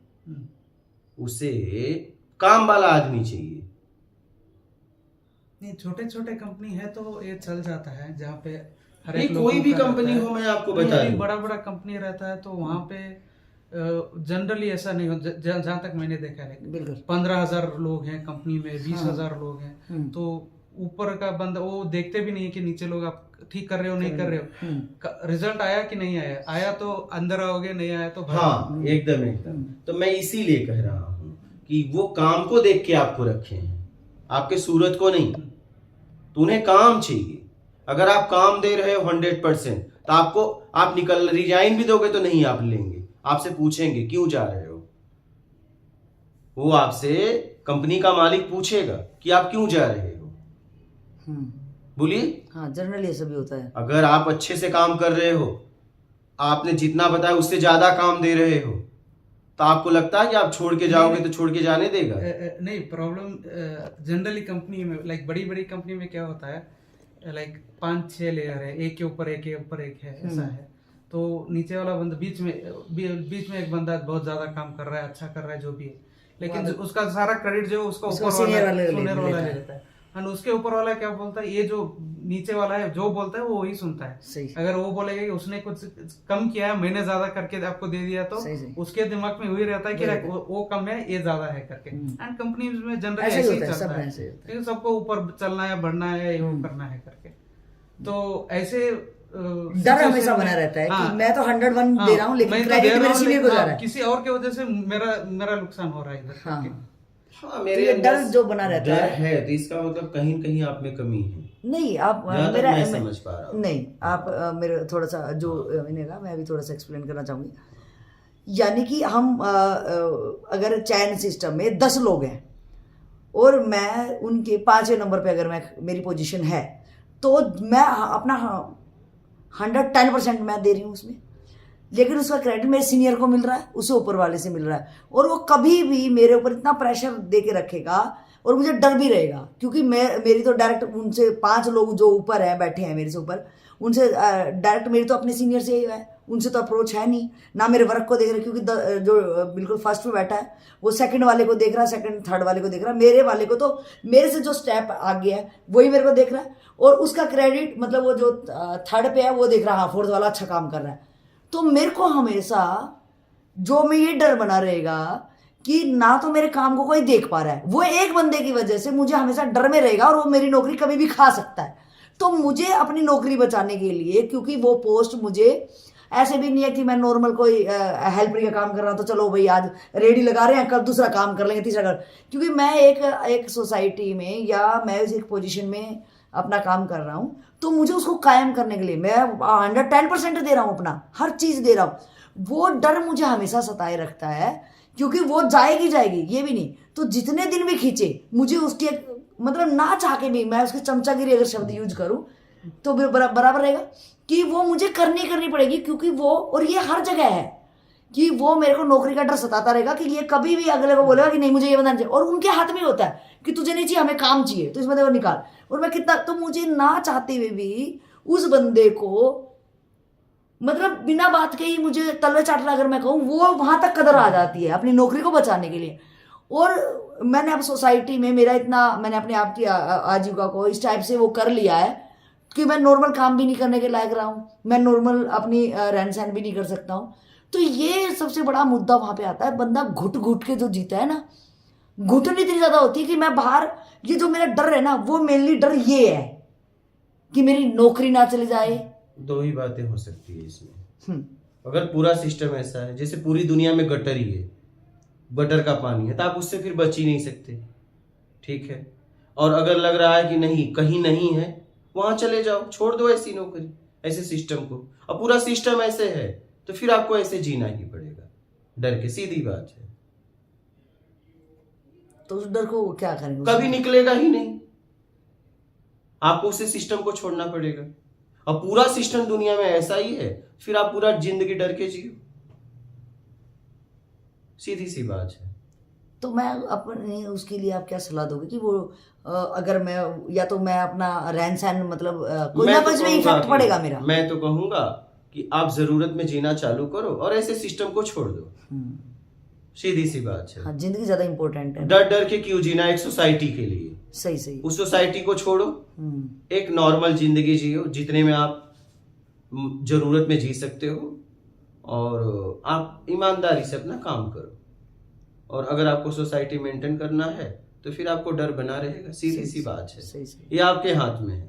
नहीं, छोटे छोटे कंपनी है तो ये चल जाता है, जहाँ पे कोई भी कंपनी हो, मैं आपको बता दूं, बड़ा बड़ा कंपनी रहता है तो वहाँ पे जनरली ऐसा नहीं हो, जहाँ तक मैंने देखा है, बिल्कुल 15,000 लोग हैं कंपनी में, 20,000 लोग हैं, तो ऊपर का बंदा वो देखते भी नहीं है कि नीचे लोग आप ठीक कर रहे हो नहीं कर रहे हो, रिजल्ट आया कि नहीं आया, आया तो अंदर आओगे, नहीं आया तो हाँ एकदम एकदम। तो मैं इसीलिए कह रहा हूँ कि वो काम को देख के आपको रखे हैं, आपके सूरत को नहीं। तो उन्हें काम चाहिए। अगर आप काम दे रहे हो 100%, तो आपको आप रिजाइन भी दोगे तो नहीं आप लेंगे, आपसे पूछेंगे क्यों जा रहे हो। वो आपसे कंपनी का मालिक पूछेगा कि आप क्यों जा रहे हो। बोलिए। हाँ जनरली ऐसा भी होता है। अगर आप अच्छे से काम कर रहे हो, आपने जितना बताया उससे ज्यादा काम दे रहे हो, तो आपको लगता है कि आप छोड़ के जाओगे तो छोड़ के जाने देगा? नहीं, प्रॉब्लम जनरली कंपनी में, लाइक बड़ी बड़ी कंपनी में क्या होता है, लाइक 5-6 लेयर है, एक के ऊपर एक के ऊपर एक है, ऐसा है। तो नीचे वाला बंदा बीच में एक बंदा बहुत ज्यादा काम कर रहा है, अच्छा कर रहा है जो भी है, लेकिन उसका सारा क्रेडिट जो उसका ऊपर वाला ले लेता है। और उसके ऊपर वाला क्या बोलता है, ये जो नीचे वाला है जो बोलता है वो वही सुनता है। सही। अगर वो बोलेगा कि उसने कुछ कम किया है, मैंने ज्यादा करके आपको दे दिया, तो सही। उसके दिमाग में वही रहता है कि वो कम है ये ज्यादा है करके। एंड कंपनी में जनरली ऐसे ही चलता है, क्योंकि सबको ऊपर चलना है, बढ़ना है, ये करना है करके। तो ऐसे डर हमेशा बना रहता है कि मैं तो 101 दे रहा हूँ, लेकिन क्रेडिट मेरे सीनियर को जा रहा है, किसी और की वजह से मेरा नुकसान हो रहा है इधर। हाँ, मेरे तो डर जो बना रहता है, तो इसका मतलब कहीं न कहीं आप में कमी है। नहीं, आप मेरा मैं समझ पा रहा हूँ। नहीं, आप मेरे थोड़ा सा जो मैंने कहा, मैं भी थोड़ा सा एक्सप्लेन करना चाहूंगी। यानी कि हम अगर चैन सिस्टम में 10 लोग हैं और मैं उनके 5वें नंबर पे अगर मेरी पोजीशन है, तो मैं अपना 110% मैं दे रही हूँ उसमें, लेकिन उसका क्रेडिट मेरे सीनियर को मिल रहा है, उसे ऊपर वाले से मिल रहा है। और वो कभी भी मेरे ऊपर इतना प्रेशर दे के रखेगा और मुझे डर भी रहेगा, क्योंकि मेरी तो डायरेक्ट उनसे 5 लोग जो ऊपर हैं, बैठे हैं मेरे से ऊपर, उनसे डायरेक्ट मेरी तो अपने सीनियर से ही है, उनसे तो अप्रोच है नहीं ना, मेरे वर्क को देख रहे, क्योंकि जो बिल्कुल फर्स्ट पे बैठा है वो सेकंड वाले को देख रहा है, सेकंड थर्ड वाले को देख रहा है, मेरे वाले को तो मेरे से जो स्टेप आगे है वही मेरे को देख रहा है, और उसका क्रेडिट मतलब वो जो थर्ड पे है वो देख रहा है, हाँ फोर्थ वाला अच्छा काम कर रहा है। तो मेरे को हमेशा जो में ये डर बना रहेगा कि ना तो मेरे काम को कोई देख पा रहा है, वो एक बंदे की वजह से मुझे हमेशा डर में रहेगा, और वो मेरी नौकरी कभी भी खा सकता है। तो मुझे अपनी नौकरी बचाने के लिए, क्योंकि वो पोस्ट मुझे ऐसे भी नहीं है कि मैं नॉर्मल कोई हेल्परी का काम कर रहा हूँ तो चलो भाई आज रेडी लगा रहे हैं, कल दूसरा काम कर लेंगे, तीसरा कर, क्योंकि मैं एक सोसाइटी में या मैं एक पोजीशन में अपना काम कर रहा हूँ, तो मुझे उसको कायम करने के लिए मैं 110% दे रहा हूँ, अपना हर चीज़ दे रहा हूँ। वो डर मुझे हमेशा सताए रखता है, क्योंकि वो जाएगी ये भी नहीं, तो जितने दिन भी खींचे मुझे उसकी मतलब ना चाह के भी, मैं उसकी चमचागिरी अगर शब्द यूज करूँ तो बराबर रहेगा कि वो मुझे करनी पड़ेगी, क्योंकि वो, और ये हर जगह है कि वो मेरे को नौकरी का डर सताता रहेगा कि ये कभी भी अगले को बोलेगा कि नहीं मुझे ये बंदा चाहिए, और उनके हाथ में होता है कि तुझे नहीं चाहिए, हमें काम चाहिए, तो इस बंदे को निकाल। और मैं कितना, तो मुझे ना चाहते हुए भी उस बंदे को मतलब बिना बात के ही मुझे तलवे चाटना अगर मैं कहूँ, वो वहां तक कदर आ जाती है अपनी नौकरी को बचाने के लिए। और मैंने अब सोसाइटी में मेरा इतना, मैंने अपने आप की आजीविका को इस टाइप से वो कर लिया है कि मैं नॉर्मल काम भी नहीं करने के लायक रहा हूँ, मैं नॉर्मल अपनी रहन सहन भी नहीं कर सकता हूँ। तो ये सबसे बड़ा मुद्दा वहां पे आता है, बंदा घुट घुट के जो जीता है ना, घुटन इतनी ज्यादा होती है कि मैं बाहर, ये जो मेरा डर है ना, वो मेनली डर ये है कि मेरी नौकरी ना चली जाए। 2 ही बातें हो सकती है इसमें। अगर पूरा सिस्टम ऐसा है जैसे पूरी दुनिया में गटर ही है, गटर का पानी है, तो आप उससे फिर बच ही नहीं सकते, ठीक है। और अगर लग रहा है कि नहीं कहीं नहीं है, वहां चले जाओ, छोड़ दो ऐसी नौकरी, ऐसे सिस्टम को। और पूरा सिस्टम ऐसे है तो फिर आपको ऐसे जीना ही पड़ेगा डर के, सीधी बात है। तो उस डर को क्या करेंगे, कभी निकलेगा ही नहीं, आपको उसे सिस्टम को छोड़ना पड़ेगा। और पूरा सिस्टम दुनिया में ऐसा ही है, फिर आप पूरा जिंदगी डर के जियो, सीधी सी बात है। तो मैं अपने उसके लिए आप क्या सलाह दोगे कि वो अगर मैं, या तो मैं अपना रहन सहन मतलब कोई ना कुछ में इफेक्ट पड़ेगा मेरा, मैं तो कहूंगा कि आप जरूरत में जीना चालू करो और ऐसे सिस्टम को छोड़ दो, सीधी सी बात है। हाँ, जिंदगी ज्यादा इंपॉर्टेंट है, डर डर के क्यों जीना एक सोसाइटी के लिए। सही उस सोसाइटी को छोड़ो, एक नॉर्मल जिंदगी जियो जितने में आप जरूरत में जी सकते हो, और आप ईमानदारी से अपना काम करो। और अगर आपको सोसाइटी मेंटेन करना है तो फिर आपको डर बना रहेगा, सीधी सी बात है। सही सही। ये आपके हाथ में है।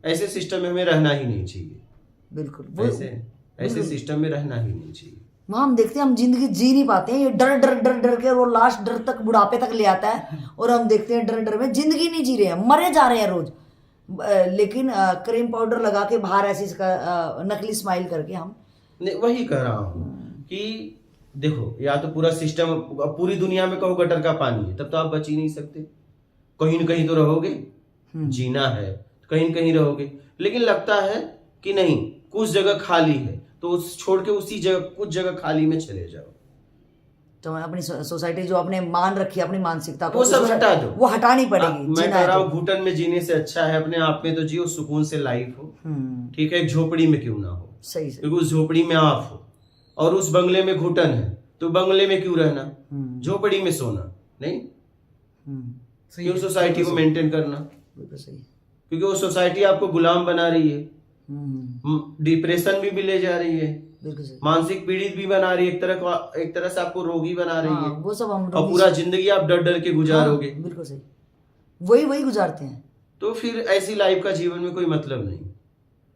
ऐसे सिस्टम में हमें रहना ही नहीं चाहिए। बिल्कुल ऐसे सिस्टम में रहना ही नहीं चाहिए। वहाँ हम देखते हैं हम जिंदगी जी नहीं पाते हैं, ये डर डर डर डर के वो लास्ट डर तक बुढ़ापे तक ले आता है और हम देखते हैं डर डर में जिंदगी नहीं जी रहे हैं, मरे जा रहे हैं रोज। लेकिन क्रीम पाउडर लगा के बाहर ऐसी नकली स्माइल करके हम वही कह रहा हूँ कि देखो, या तो पूरा सिस्टम, पूरी दुनिया में कहो गटर का पानी है, तब तो आप बच ही नहीं सकते। कहीं न कहीं तो रहोगे, जीना है तो कहीं न कहीं रहोगे। लेकिन लगता है कि नहीं, कुछ जगह खाली है तो उस छोड़ के उसी जगह, कुछ जगह खाली में चले जाओ। तो अपनी सोसाइटी जो आपने मान रखी है, अपनी मानसिकता को वो सब हटा दो, वो हटानी पड़ेगी। मैं कह रहा हूँ घुटन में जीने से अच्छा है अपने आप में तो जियो, सुकून से लाइफ हो। ठीक है, एक झोपड़ी में क्यों ना हो, सही से, क्योंकि उस झोपड़ी में आप हो और उस बंगले में घुटन है, तो बंगले में क्यों रहना, झोपड़ी में सोना नहीं, क्यों सोसाइटी को मेंटेन करना। बिल्कुल सही। क्योंकि वो सोसाइटी आपको गुलाम बना रही है, डिप्रेशन भी ले जा रही है, बिल्कुल सही। मानसिक पीड़ित भी बना रही है, एक तरह से आपको रोगी बना रही है। वो सब हम और पूरा जिंदगी आप डर डर के गुजारोगे। बिल्कुल सही, वही गुजारते हैं। तो फिर ऐसी लाइफ का जीवन में कोई मतलब नहीं।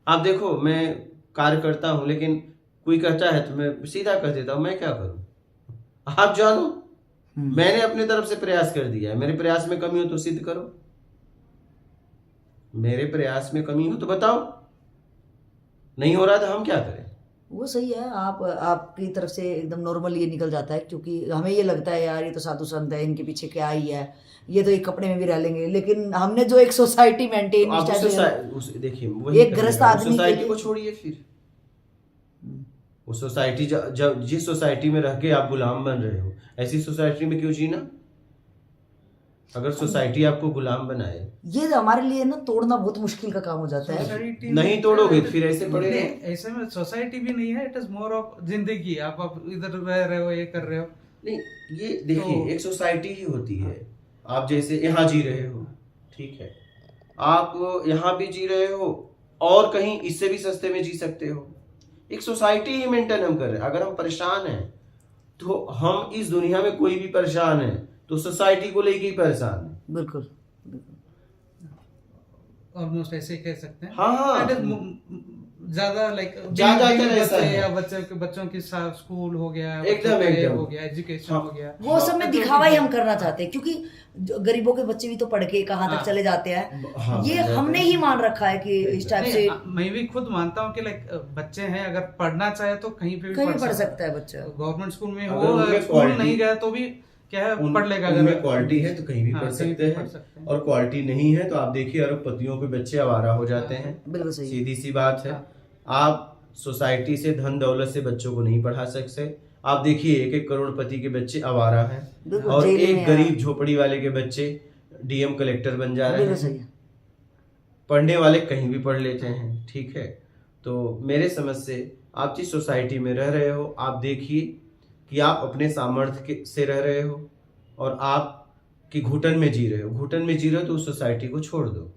आप देखो, मैं कार्य करता हूं, लेकिन कोई कहता है तो मैं सीधा कर देता हूं, मैं क्या करूं, आप जानो। मैंने अपने तरफ से प्रयास कर दिया है, मेरे प्रयास में कमी हो तो सिद्ध करो, मेरे प्रयास में कमी हो तो बताओ, नहीं हो रहा तो हम क्या करें। वो सही है, आपकी तरफ से एकदम नॉर्मल ये निकल जाता है, क्योंकि हमें ये लगता है यार ये तो साधु संत है, इनके पीछे क्या ही है, ये तो एक कपड़े में भी रह लेंगे। लेकिन हमने जो एक सोसाइटी मेंटेन, देखिए एक ग्रस्त आदमी सोसाइटी को छोड़िए, फिर वो सोसाइटी जब जिस सोसाइटी में रह के आप गुलाम बन रहे हो, ऐसी सोसाइटी में क्यों जीना। अगर सोसाइटी आपको गुलाम बनाए, ये हमारे लिए ना तोड़ना बहुत मुश्किल का काम हो जाता है। नहीं तोड़ोगे फिर ऐसे पड़े। ऐसे में सोसाइटी भी नहीं है, इट इज मोर ऑफ जिंदगी। आप इधर रह रहे हो, ये कर रहे हो। नहीं, ये देखिए एक सोसाइटी ही होती है। आप जैसे यहाँ जी रहे हो, ठीक है, आप यहाँ भी जी रहे हो और कहीं इससे भी सस्ते में जी सकते हो। एक सोसाइटी ही मेंटेन हम कर रहे हैं। अगर हम परेशान हैं तो हम इस दुनिया में कोई भी परेशान है तो सोसाइटी को लेके ही परेशान है। बिल्कुल ऑलमोस्ट ऐसे ही कह सकते हैं। हाँ, ज्यादा ऐसा है, या बच्चों की स्कूल हो गया, एकदम हो गया, एजुकेशन हो गया, वो सब में दिखावा ही हम करना चाहते हैं, क्योंकि गरीबों के बच्चे भी तो पढ़ के कहाँ तक चले जाते हैं। ये हमने ही मान रखा है कि इस टाइप से। मैं भी खुद मानता हूँ कि बच्चे हैं, अगर पढ़ना चाहे तो कहीं पे भी पढ़ सकता है बच्चा। गवर्नमेंट स्कूल में हो, स्कूल नहीं गया तो भी क्या है, पढ़ लेगा। अगर क्वालिटी है तो कहीं भी पढ़ सकते हैं, और क्वालिटी नहीं है तो आप देखिए अरबपतियों के बच्चे आवारा हो जाते हैं। बिल्कुल सही, सीधी सी बात है। आप सोसाइटी से, धन दौलत से बच्चों को नहीं पढ़ा सकते। आप देखिए 1-1 करोड़पति के बच्चे आवारा हैं और एक गरीब झोपड़ी वाले के बच्चे डीएम कलेक्टर बन जा रहे हैं। पढ़ने वाले कहीं भी पढ़ लेते हैं, ठीक है। तो मेरे समझ से आप जिस सोसाइटी में रह रहे हो, आप देखिए कि आप अपने सामर्थ्य से रह रहे हो और आप की घुटन में जी रहे हो। घुटन में जी रहे हो तो उस सोसाइटी को छोड़ दो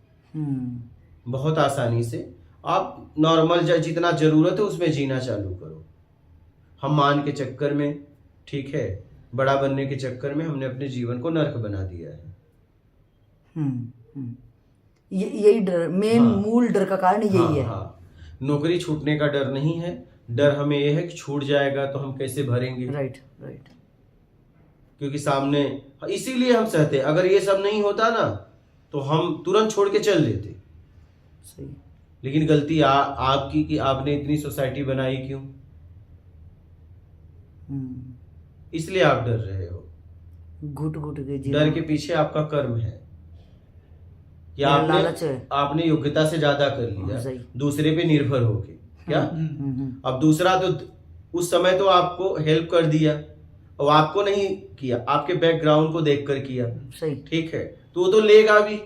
बहुत आसानी से। आप नॉर्मल जितना जरूरत है उसमें जीना चालू करो। हम मान के चक्कर में, ठीक है, बड़ा बनने के चक्कर में हमने अपने जीवन को नर्क बना दिया है। यही डर, मेन मूल डर का कारण यही है। नौकरी छूटने का डर नहीं है, डर हमें यह है कि छूट जाएगा तो हम कैसे भरेंगे। राइट। क्योंकि सामने, इसीलिए हम सहते। अगर ये सब नहीं होता ना तो हम तुरंत छोड़ के चल देते। सही। लेकिन गलती आपकी कि आपने इतनी सोसाइटी बनाई क्यों, इसलिए आप डर रहे हो। घुट के डर के पीछे आपका कर्म है कि आपने योग्यता से ज्यादा कर लिया, दूसरे पे निर्भर होके। क्या अब दूसरा तो उस समय तो आपको हेल्प कर दिया और आपको नहीं किया, आपके बैकग्राउंड को देखकर किया, सही, ठीक है, तो वो तो लेगा भी।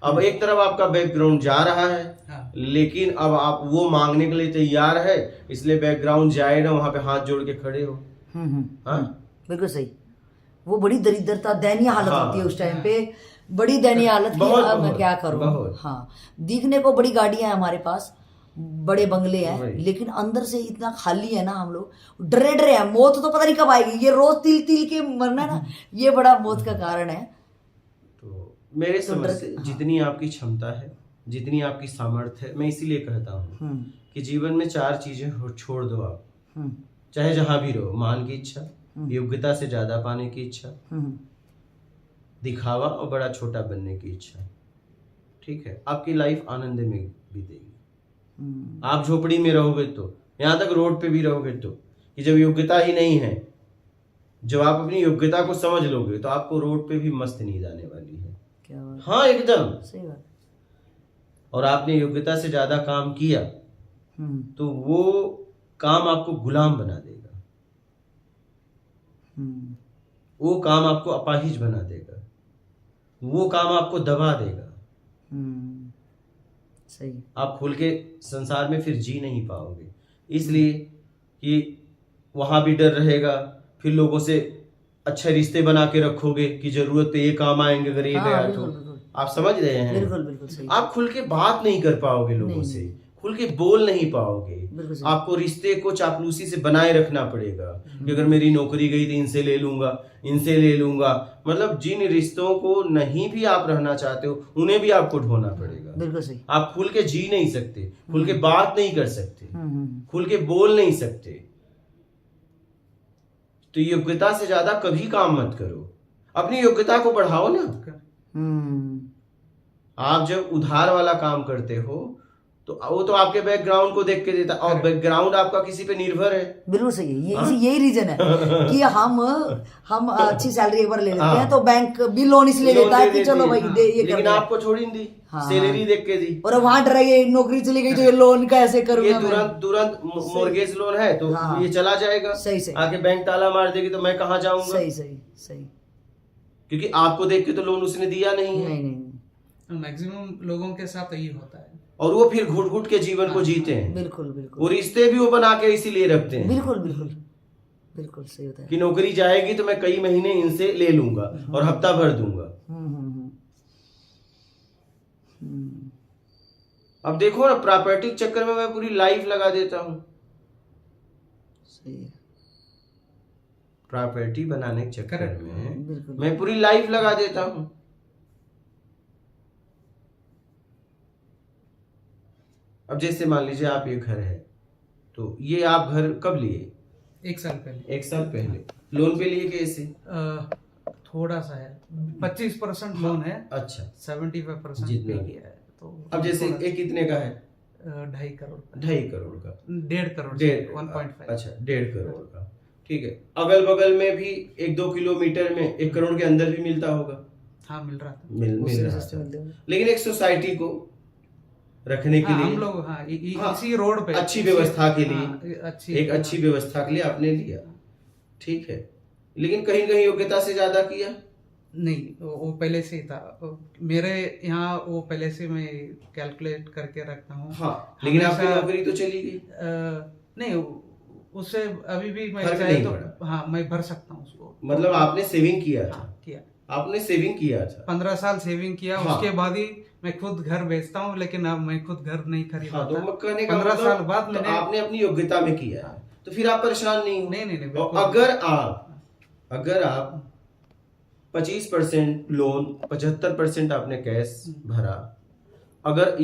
अब एक तरफ आपका बैकग्राउंड जा रहा है, लेकिन अब आप वो मांगने के लिए तैयार है, इसलिए बैकग्राउंड जाए ना, वहां पे हाथ जोड़ के खड़े हो। बिल्कुल सही। वो बड़ी दरिद्रता, दयनीय हालत होती है उस टाइम पे, बड़ी दयनीय हालत की। अब मैं क्या करूं। हाँ, दिखने को बड़ी गाड़ियां हैं हमारे पास, बड़े बंगले हैं, वही। लेकिन अंदर से इतना खाली है ना, हम लोग डरे हैं, मौत तो पता नहीं कब आएगी, ये रोज तिल तिल के मरना ना, ये बड़ा मौत का कारण है। तो मेरे तो समझ डर- से हाँ। जितनी आपकी क्षमता है, जितनी आपकी सामर्थ्य है, मैं इसीलिए कहता हूँ हम्म, कि जीवन में 4 चीजें छोड़ दो आप, हम्म, चाहे जहां भी रहो। मान की इच्छा, हम्म। योग्यता से ज्यादा पाने की इच्छा, हम्म, दिखावा और बड़ा छोटा बनने की इच्छा। ठीक है, आपकी लाइफ आनंद में बीतेगी। आप झोपड़ी में रहोगे तो, यहाँ तक रोड पे भी रहोगे तो, कि जब योग्यता ही नहीं है, जब आप अपनी योग्यता को समझ लोगे तो आपको रोड पे भी मस्त नींद आने वाली है। क्या बात, हाँ एकदम। सही बात। और आपने योग्यता से ज्यादा काम किया हम्म, तो वो काम आपको गुलाम बना देगा, हम्म, वो काम आपको अपाहिज बना देगा, वो काम आपको दबा देगा। हम्म, सही। आप खुल के संसार में फिर जी नहीं पाओगे, इसलिए कि वहां भी डर रहेगा, फिर लोगों से अच्छे रिश्ते बना के रखोगे कि जरूरत पे ये काम आएंगे, अगर ये हाँ, गया बिल्कुल, तो। बिल्कुल। आप समझ रहे हैं? बिल्कुल बिल्कुल सही। आप खुल के बात नहीं कर पाओगे लोगों नहीं, से, नहीं। खुल के बोल नहीं पाओगे। बिल्कुल सही। आपको रिश्ते को चापलूसी से बनाए रखना पड़ेगा कि अगर मेरी नौकरी गई तो इनसे ले लूंगा, इनसे ले लूंगा। मतलब जिन रिश्तों को नहीं भी आप रहना चाहते हो, उन्हें भी आपको ढोना पड़ेगा। बिल्कुल सही। आप खुल के जी नहीं सकते, खुल के बात नहीं कर सकते, हम्म, खुल के बोल नहीं सकते। तो योग्यता से ज्यादा कभी काम मत करो, अपनी योग्यता को बढ़ाओ ना। हम्म, आप जब उधार वाला काम करते हो तो वो तो आपके बैकग्राउंड को देख के देता, और बैकग्राउंड आपका किसी पे निर्भर है। बिल्कुल सही है। हाँ? यही रीजन है कि हम अच्छी सैलरी एक बार ले लेते हाँ। हैं तो बैंक भी लोन इसलिए लोन लेता है दे कि देती चलो है। भाई दे, ये कर लेकिन दे। आपको छोड़ी नहीं दी, हाँ। सैलरी देख के दी। और वहां डर ये नौकरी चली गई तो ये लोन कैसे ये करूंगा मैं? तुरंत मोर्गेज लोन है तो हाँ। ये चला जाएगा। सही सही आके बैंक ताला मार देगी तो मैं कहाँ जाऊंगा? सही सही सही। क्योंकि आपको देख के तो लोन उसने दिया नहीं है। नहीं नहीं, मैक्सिमम लोगों के साथ यही होता है। और वो फिर घुट घुट के जीवन को जीते हैं। बिल्कुल वो बिल्कुल रिश्ते भी वो बना के इसीलिए रखते हैं बिल्कुल बिल्कुल बिल्कुल सही होता है। कि नौकरी जाएगी तो मैं कई महीने इनसे ले लूंगा और हफ्ता भर दूंगा। हम्म। अब देखो ना, प्रॉपर्टी चक्कर में मैं पूरी लाइफ लगा देता हूँ। सही है। प्रॉपर्टी बनाने के चक्कर Correct. में बिल्कुल। मैं पूरी लाइफ लगा देता हूँ। अब जैसे मान लीजिए आप ये घर है, तो ये आप घर कब लिए? 1 साल पहले। 1 साल पहले। लोन पे लिए कैसे? थोड़ा सा है, 25% लोन है, अच्छा, 75% जितना पे किया है। तो अब जैसे थोड़ा- ये कितने का है? 2.5 करोड़ का। 2.5 करोड़ का। 1.5 करोड़, 1.5। अच्छा, 1.5 करोड़ का। ठीक है, अगल बगल में भी 1-2 किलोमीटर में 1 करोड़ के अंदर भी मिलता होगा। हाँ, मिल रहा था। मिल उससे रहा सस्ते था। मिलते होंगे। लेकिन एक सोसाइटी को रखने के हाँ, लिए हम लोग हाँ, हाँ, इसी रोड पे अच्छी व्यवस्था के लिए, हाँ, एक अच्छी व्यवस्था के लिए आपने लिया। ठीक है, लेकिन कहीं कहीं योग्यता से ज्यादा किया। नहीं, वो पहले से ही था मेरे यहाँ। वो पहले से मैं कैलकुलेट करके रखता हूँ। हाँ, लेकिन आपकी हमेशा- नौकरी तो चली गई। नहीं, उससे अभी भी मैं फर्क चाहे नहीं तो पड़ा। हाँ, मैं भर सकता हूँ उसको। मतलब आपने सेविंग किया था। हाँ, किया। आपने सेविंग किया था। 15 साल सेविंग किया। हाँ। उसके बाद ही मैं खुद घर बेचता हूँ, लेकिन अब मैं खुद घर नहीं खरीद हाँ, तो पाता। कहने का 15 मतलब साल बाद तो मैंने आपने अपनी योग्यता में किया है, तो फिर आप परेशान नहीं हो। नहीं, और बिल्कुल। अगर आप 25% लोन, 75% आपने कैश भरा, अगर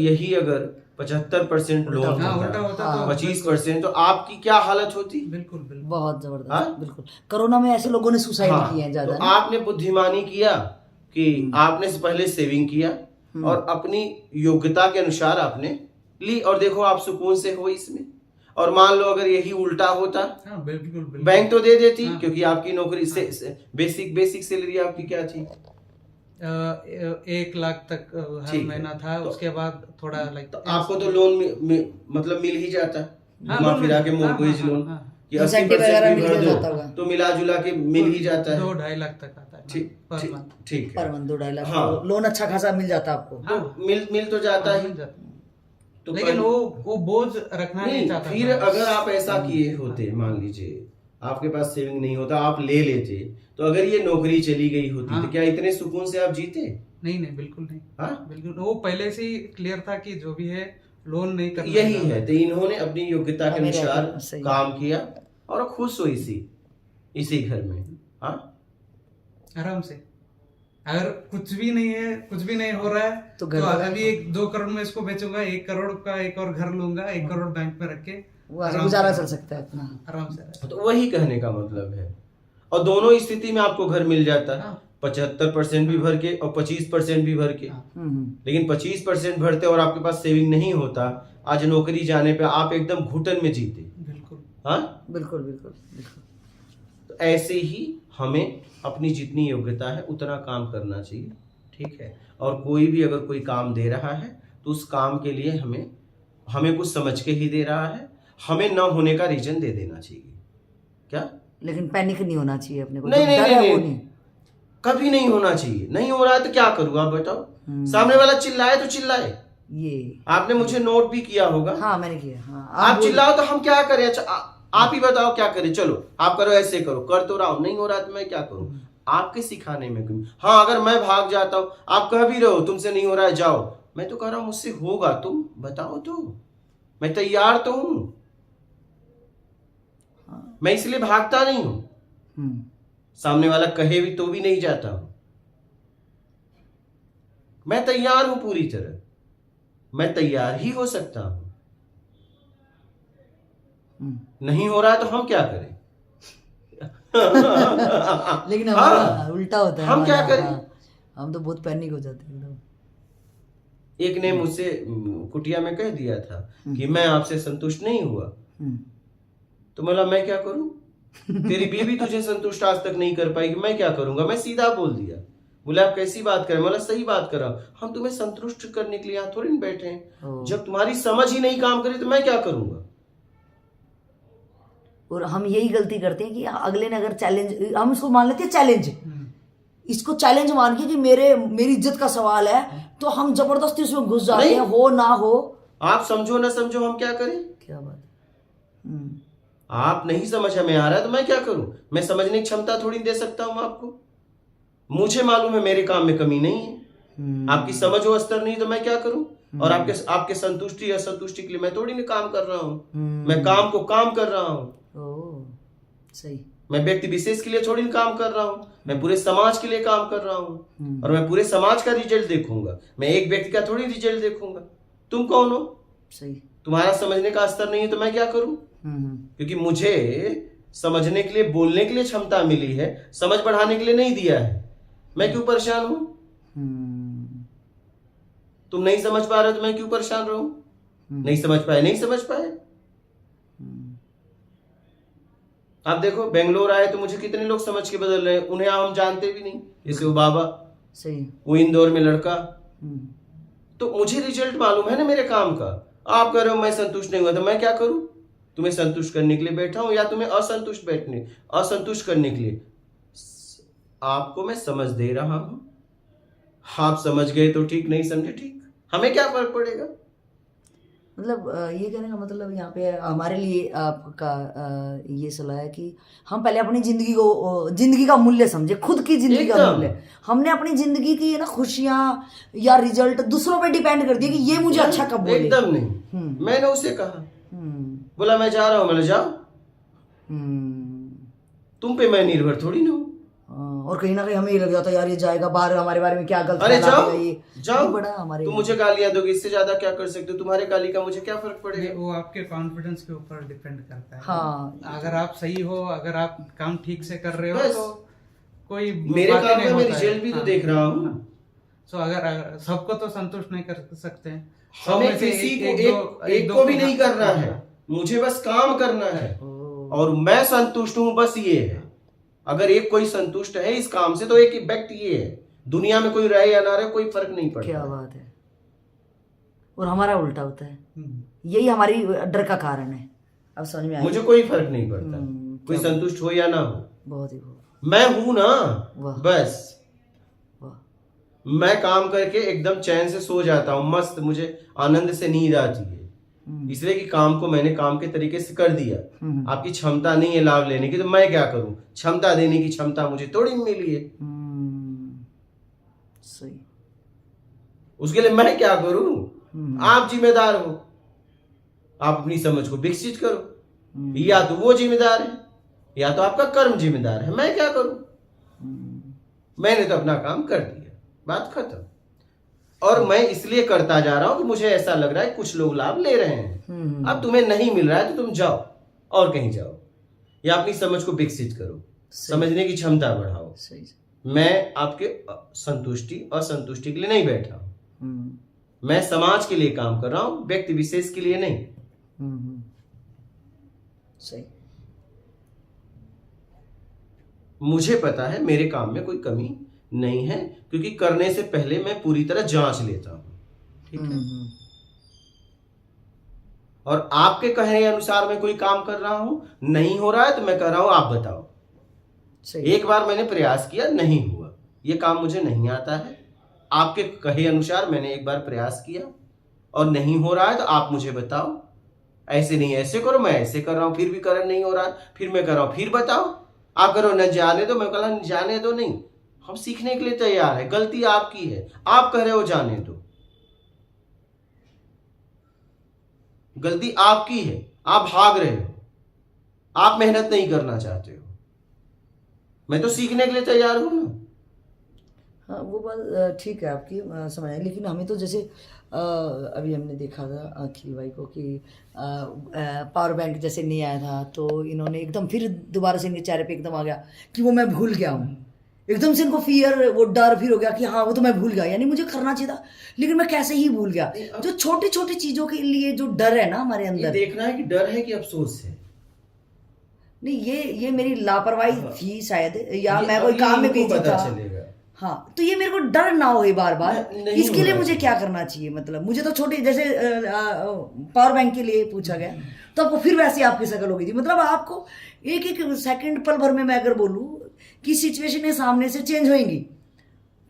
75% लोन हाँ, उल्टा होता, होता तो 25%, तो आपकी क्या हालत होती? बिल्कुल बिल्कुल। बहुत जबरदस्त। हाँ? बिल्कुल, कोरोना में ऐसे लोगों ने सुसाइड हाँ, किए हैं ज्यादा तो ना। आपने बुद्धिमानी किया कि आपने पहले सेविंग किया और अपनी योग्यता के अनुसार आपने ली, और देखो आप सुकून से हो इसमें। और मान लो अगर यही उल्टा होता, हाँ, बिल्कुल बिल्कुल। बैंक तो दे देती, हाँ। क्योंकि आपकी नौकरी से बेसिक सैलरी आपकी क्या थी? 1 लाख तक हर ठीक है। महीना था। तो- उसके बाद थोड़ा लाइक तो आपको तो लोन मतलब मिल ही जाता, हाँ, घुमा लोन फिरा के मिल- हाँ, मोर्गेज हाँ, लोन हाँ, कि Incentive 80% वगैरह भी मिल भर जाता दो होगा। तो मिला जुला के मिल ही जाता है। 2-2.5 लाख तक आता है ठीक पर ठीक मंथ। ठीक पर है, मंथ 2-2.5 लाख हाँ। तो लोन अच्छा खासा मिल जाता आपको। हाँ। तो मिल तो जाता हाँ, है। मिल जाता है। तो लेकिन वो बोझ रखना नहीं नहीं, चाहता फिर था। अगर आप ऐसा किए होते, मान लीजिए आपके पास सेविंग नहीं होता, आप ले लेते, तो अगर ये नौकरी चली गई होती हाँ। तो क्या इतने सुकून से आप जीते? नहीं, बिल्कुल नहीं। हाँ? बिल्कुल, वो पहले से ही क्लियर था कि जो भी है लोन नहीं करना यही चाहता। है, तो इन्होंने अपनी योग्यता के मेरे अनुसार आगे, सही। काम किया और खुश हो इसी घर में। हाँ, आराम से। अगर कुछ भी नहीं है, कुछ भी नहीं हो रहा है तो तो घर का अभी 1-2 करोड़ में इसको बेचूंगा, 1 करोड़ का एक और घर लूंगा, 1 करोड़ बैंक में रख के वो आगे आराम गुजारा से- चल सकता है अपना। आराम से। तो वही कहने का मतलब है। और दोनों स्थिति में आपको घर मिल जाता है, हाँ। 75% भी भर के और 25% भी भर के। हाँ। लेकिन 25% भरते और आपके पास सेविंग नहीं होता, आज नौकरी जाने पे आप एकदम घुटन में जीते। बिल्कुल। हाँ, बिल्कुल बिल्कुल बिल्कुल। तो ऐसे ही हमें अपनी जितनी योग्यता है उतना काम करना चाहिए, ठीक है। और कोई भी अगर कोई काम दे रहा है तो उस काम के लिए हमें कुछ समझ के ही दे रहा है, हमें न होने का रीजन दे देना चाहिए। क्या? लेकिन पैनिक नहीं होना चाहिए अपने को, नहीं, जो नहीं, डर है नहीं, वो नहीं। कभी नहीं होना चाहिए। नहीं हो रहा है तो क्या करूँ आप बताओ? सामने वाला चिल्लाए तो चिल्लाए। ये आपने मुझे नोट भी किया होगा। हाँ मैंने किया। हाँ आप चिल्लाओ तो हम क्या करें? अच्छा, आप ही बताओ क्या करें? चलो आप करो, ऐसे करो, कर तो रहा हूं, नहीं हो रहा तो मैं क्या करूं? आपके सिखाने में क्यों? हाँ, अगर मैं भाग जाता हूं, आप कह भी रहे हो तुमसे नहीं हो रहा है जाओ, मैं तो कह रहा हूं मुझसे होगा, तुम बताओ तो, मैं तैयार तो हूं। मैं इसलिए भागता नहीं हूं, सामने वाला कहे भी तो भी नहीं जाता हूं। मैं तैयार हूं पूरी तरह, मैं तैयार ही हो सकता हूं। नहीं हो रहा है तो हम क्या करें? लेकिन हमारा उल्टा होता है। हम क्या हमारा, करें? हाँ, हम तो बहुत पैनिक हो जाते हैं एकदम। एक ने मुझसे कुटिया में कह दिया था कि मैं आपसे संतुष्ट नहीं हुआ, तो मैं क्या करूं? तेरी बीवी तुझे संतुष्ट आज तक नहीं कर पाएगी, मैं क्या करूंगा? मैं सीधा बोल दिया। बोले आप कैसी बात करें? बोला सही बात कर रहा हूं, हम तुम्हें संतुष्ट करने के लिए यहाँ थोड़ी बैठे हैं। जब तुम्हारी समझ ही नहीं काम करे तो मैं क्या करूंगा? और हम यही गलती करते हैं कि अगले ने अगर चैलेंज, हम इसको मान लेते हैं चैलेंज, इसको चैलेंज मान के कि मेरी इज्जत का सवाल है, तो हम जबरदस्ती उसमें घुस जाते हैं, हो ना हो। आप समझो ना समझो, हम क्या करें? क्या बात है। आप नहीं समझ हमें आ रहा है तो मैं क्या करूं? मैं समझने की क्षमता थोड़ी दे सकता हूं आपको। मुझे मालूम है मेरे काम में कमी नहीं है, आपकी समझ वो स्तर नहीं, तो मैं क्या करूं? और आपके संतुष्टि या असंतुष्टि के लिए मैं थोड़ी नहीं काम कर रहा हूं। मैं काम को काम कर रहा हूं। सही। मैं व्यक्ति विशेष के लिए थोड़ी नहीं काम कर रहा हूं, मैं पूरे समाज के लिए काम कर रहा हूं। और मैं पूरे समाज का रिजल्ट देखूंगा, मैं एक व्यक्ति का थोड़ी रिजल्ट देखूंगा। तुम कौन हो? सही। तुम्हारा समझने का स्तर नहीं है तो मैं क्या करूं? क्योंकि मुझे समझने के लिए, बोलने के लिए क्षमता मिली है, समझ बढ़ाने के लिए नहीं दिया है। मैं क्यों परेशान हूं? तुम नहीं समझ पा रहे हो तो मैं क्यों परेशान रहूं? नहीं समझ पाए, नहीं समझ पाए। आप देखो बेंगलोर आए तो मुझे कितने लोग समझ के बदल रहे हैं, उन्हें हम जानते भी नहीं, जैसे वो बाबा, सही, वो इंदौर में लड़का। तो मुझे रिजल्ट मालूम है ना मेरे काम का। आप कह रहे हो मैं संतुष्ट नहीं हुआ, तो मैं क्या करूं? तुम्हें संतुष्ट करने के लिए बैठा हूं या तुम्हें असंतुष्ट करने के लिए? आपको मैं समझ दे रहा हूं, आप समझ गए तो ठीक, नहीं समझे ठीक, हमें क्या फर्क पड़ेगा? मतलब ये कहने का मतलब यहाँ पे हमारे लिए आपका ये सलाह है कि हम पहले अपनी जिंदगी का मूल्य समझे, खुद की जिंदगी का मूल्य। हमने अपनी जिंदगी की ना खुशियां या रिजल्ट दूसरों पे डिपेंड कर दिया कि ये मुझे अच्छा कब बोले। एकदम नहीं। मैंने उसे कहा, बोला मैं जा रहा हूं, मैंने जाओ, तुम पे मैं निर्भर थोड़ी ना हूं। और कहीं ना कहीं हमें लग जाता है यार ये जाएगा बाहर, हमारे बारे में क्या गलत अरे जाओ, ये बड़ा हमारे, तुम मुझे गालियां दोगे, इससे ज्यादा क्या कर सकते हो? तुम्हारे गाली का मुझे क्या फर्क पड़ेगा? वो आपके कॉन्फिडेंस के ऊपर डिपेंड करता है। हाँ, अगर आप सही हो, अगर आप काम ठीक से कर रहे हो तो कोई मेरे बातें काम नहीं का मैं होता है। रिजल्ट भी तो देख रहा हूँ। तो अगर सबको तो संतुष्ट नहीं कर सकते हैं, हमें किसी को एक को भी नहीं करना है, मुझे बस काम करना है और मैं संतुष्ट हूं, बस ये है। अगर एक कोई संतुष्ट है इस काम से तो एक व्यक्ति ये है, दुनिया में कोई रहे या ना रहे कोई फर्क नहीं पड़ता। क्या बात है। और हमारा उल्टा होता है, यही हमारी डर का कारण है। अब समझ में आया? मुझे कोई फर्क नहीं पड़ता, कोई संतुष्ट हो या ना हो, बहुत ही मैं हूं ना, बस। मैं काम करके एकदम चैन से सो जाता हूं, मस्त, मुझे आनंद से नींद आती है, इसलिए कि काम को मैंने काम के तरीके से कर दिया। आपकी क्षमता नहीं है लाभ लेने की, तो मैं क्या करूं? क्षमता देने की क्षमता मुझे थोड़ी मिली है, सही। उसके लिए मैं क्या करूं? आप जिम्मेदार हो, आप अपनी समझ को विकसित करो। या तो वो जिम्मेदार है या तो आपका कर्म जिम्मेदार है। मैं क्या करूं? मैंने तो अपना काम कर दिया, बात खत्म। और मैं इसलिए करता जा रहा हूं कि मुझे ऐसा लग रहा है कुछ लोग लाभ ले रहे हैं। अब तुम्हें नहीं मिल रहा है तो तुम जाओ और कहीं जाओ, या अपनी समझ को विकसित करो, समझने की क्षमता बढ़ाओ। मैं आपके संतुष्टि और संतुष्टि के लिए नहीं बैठा हूं। मैं समाज के लिए काम कर रहा हूं, व्यक्ति विशेष के लिए नहीं। सही। मुझे पता है मेरे काम में कोई कमी नहीं है, क्योंकि करने से पहले मैं पूरी तरह जांच लेता हूं। ठीक है। और आपके कहने अनुसार मैं कोई काम कर रहा हूं, नहीं हो रहा है तो मैं कह रहा हूं आप बताओ। एक बार मैंने प्रयास किया, नहीं हुआ, ये काम मुझे नहीं आता है। आपके कहे अनुसार मैंने एक बार प्रयास किया और नहीं हो रहा है तो आप मुझे बताओ, ऐसे नहीं ऐसे करो, मैं ऐसे कर रहा हूं फिर भी करण नहीं हो रहा है, फिर मैं कर रहा हूं फिर बताओ। आप करो न जाने दो, मैं कह जाने दो नहीं, हम सीखने के लिए तैयार है, गलती आपकी है, आप कह रहे हो जाने दो, गलती आपकी है, आप भाग रहे हो, आप मेहनत नहीं करना चाहते हो, मैं तो सीखने के लिए तैयार हूं ना। हाँ, वो बात ठीक है आपकी, समझ आई। लेकिन हमें तो जैसे अभी हमने देखा था अखिल भाई को कि पावर बैंक जैसे नहीं आया था तो इन्होंने एकदम फिर दोबारा से इनके चेहरे पे एकदम आ गया कि वो मैं भूल गया हूँ। एकदम से इनको फियर, वो डर फिर हो गया कि हाँ वो तो मैं भूल गया, यानी मुझे करना चाहिए था लेकिन मैं कैसे ही भूल गया। जो छोटी छोटी चीजों के लिए जो डर है ना हमारे अंदर, देखना है कि डर है कि अफसोस है। नहीं, ये मेरी लापरवाही थी शायद, या मैं कोई काम में बिजी था। हाँ, तो ये मेरे को डर ना हो बार बार, इसके लिए मुझे क्या करना चाहिए? मतलब मुझे तो छोटी जैसे पावर बैंक के लिए पूछा गया तो आपको फिर वैसे आपकी शकल हो गई थी। मतलब आपको एक एक सेकंड पल भर में मैं अगर बोलूं कि सिचुएशन सामने से चेंज होंगी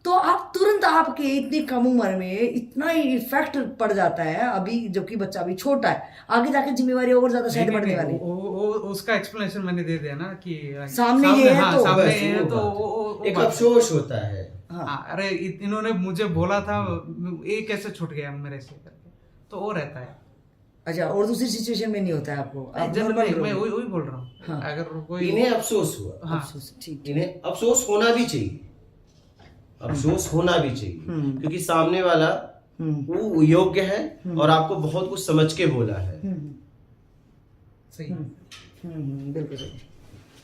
तो आप तुरंत, आपके इतनी कम उम्र में इतना इफेक्ट पड़ जाता है, अभी जबकि बच्चा अभी छोटा है, आगे जाके जिम्मेवारी और ज्यादा सेट बढ़ने वाली। उसका एक्सप्लेनेशन मैंने दे दिया ना कि सामने ये है, तो सामने है तो एक अफसोस होता है। हाँ, अरे इन्होंने मुझे बोला था, ये कैसे छूट गया मेरे से करके, तो वो रहता है। अच्छा, और दूसरी सिचुएशन में नहीं होता है आपको? मैं वही बोल रहा हूँ। हाँ। अगर कोई इन्हें अफसोस हुआ, हाँ, ठीक, इन्हें अफसोस होना भी चाहिए, अफसोस होना भी चाहिए, क्योंकि सामने वाला वो योग्य है और आपको बहुत कुछ समझ के बोला है। सही। बिल्कुल सही।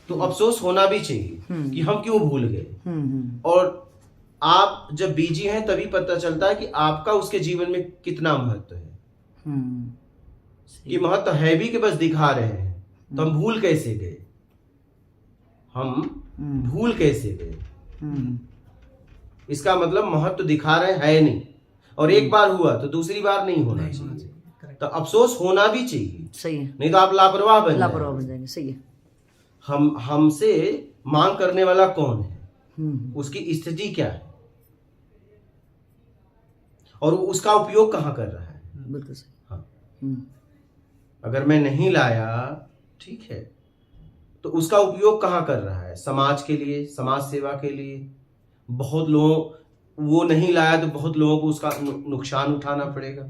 तो अफसोस होना भी चाहिए कि हम क्यों भूल गए। और आप जब बिजी हैं तभी पता चलता है कि आपका उसके जीवन में कितना महत्व है। कि महत्व है भी कि बस दिखा रहे हैं, तो हम भूल कैसे गए, हम भूल कैसे गए। इसका मतलब महत्व दिखा रहे है नहीं, और एक बार हुआ तो दूसरी बार नहीं होना चाहिए। तो अफसोस होना भी चाहिए, सही है, नहीं तो आप लापरवाह बन जाएंगे। सही है। हमसे मांग करने वाला कौन है, उसकी स्थिति क्या है, और उसका उपयोग कहाँ कर रहा है। बिल्कुल सही। हाँ, अगर मैं नहीं लाया, ठीक है, तो उसका उपयोग कहाँ कर रहा है, समाज के लिए, समाज सेवा के लिए। बहुत लोग वो नहीं लाया तो बहुत लोगों को उसका नुकसान उठाना पड़ेगा।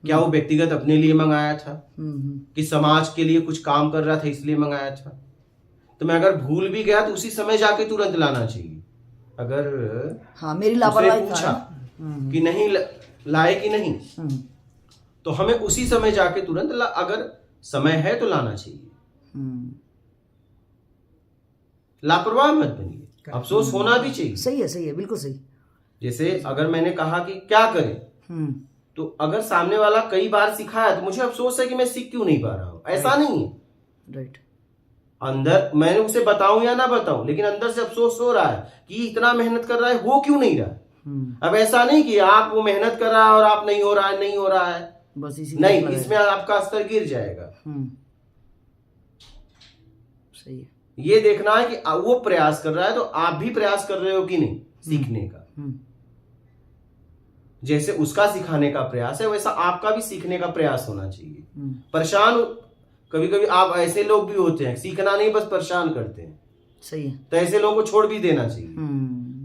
क्या वो व्यक्तिगत अपने लिए मंगाया था कि समाज के लिए कुछ काम कर रहा था इसलिए मंगाया था? तो मैं अगर भूल भी गया तो उसी समय जाके तुरंत लाना चाहिए। अगर हाँ, मेरी लापरवाही पूछा कि नहीं लाए कि नहीं, तो हमें उसी समय जाके तुरंत अगर समय है तो लाना चाहिए। लापरवाह मत बनिए, अफसोस होना भी चाहिए। सही है, सही है, बिल्कुल सही। जैसे अगर मैंने कहा कि क्या करें, तो अगर सामने वाला कई बार सिखाया तो मुझे अफसोस है कि मैं सीख क्यों नहीं पा रहा हूं, ऐसा नहीं है। राइट। अंदर मैंने उसे बताऊं या ना बताऊं, लेकिन अंदर से अफसोस हो रहा है कि इतना मेहनत कर रहा है, वो क्यों नहीं रहा। अब ऐसा नहीं कि आप वो मेहनत कर रहा है और आप नहीं हो रहा है, नहीं हो रहा है, बस इसी नहीं, इसमें आपका स्तर गिर जाएगा। सही है। ये देखना है कि वो प्रयास कर रहा है तो आप भी प्रयास कर रहे हो कि नहीं सीखने का। जैसे उसका सिखाने का प्रयास है वैसा आपका भी सीखने का प्रयास होना चाहिए। परेशान कभी कभी आप ऐसे लोग भी होते हैं, सीखना नहीं बस परेशान करते हैं। सही है। तो ऐसे लोगों को छोड़ भी देना चाहिए,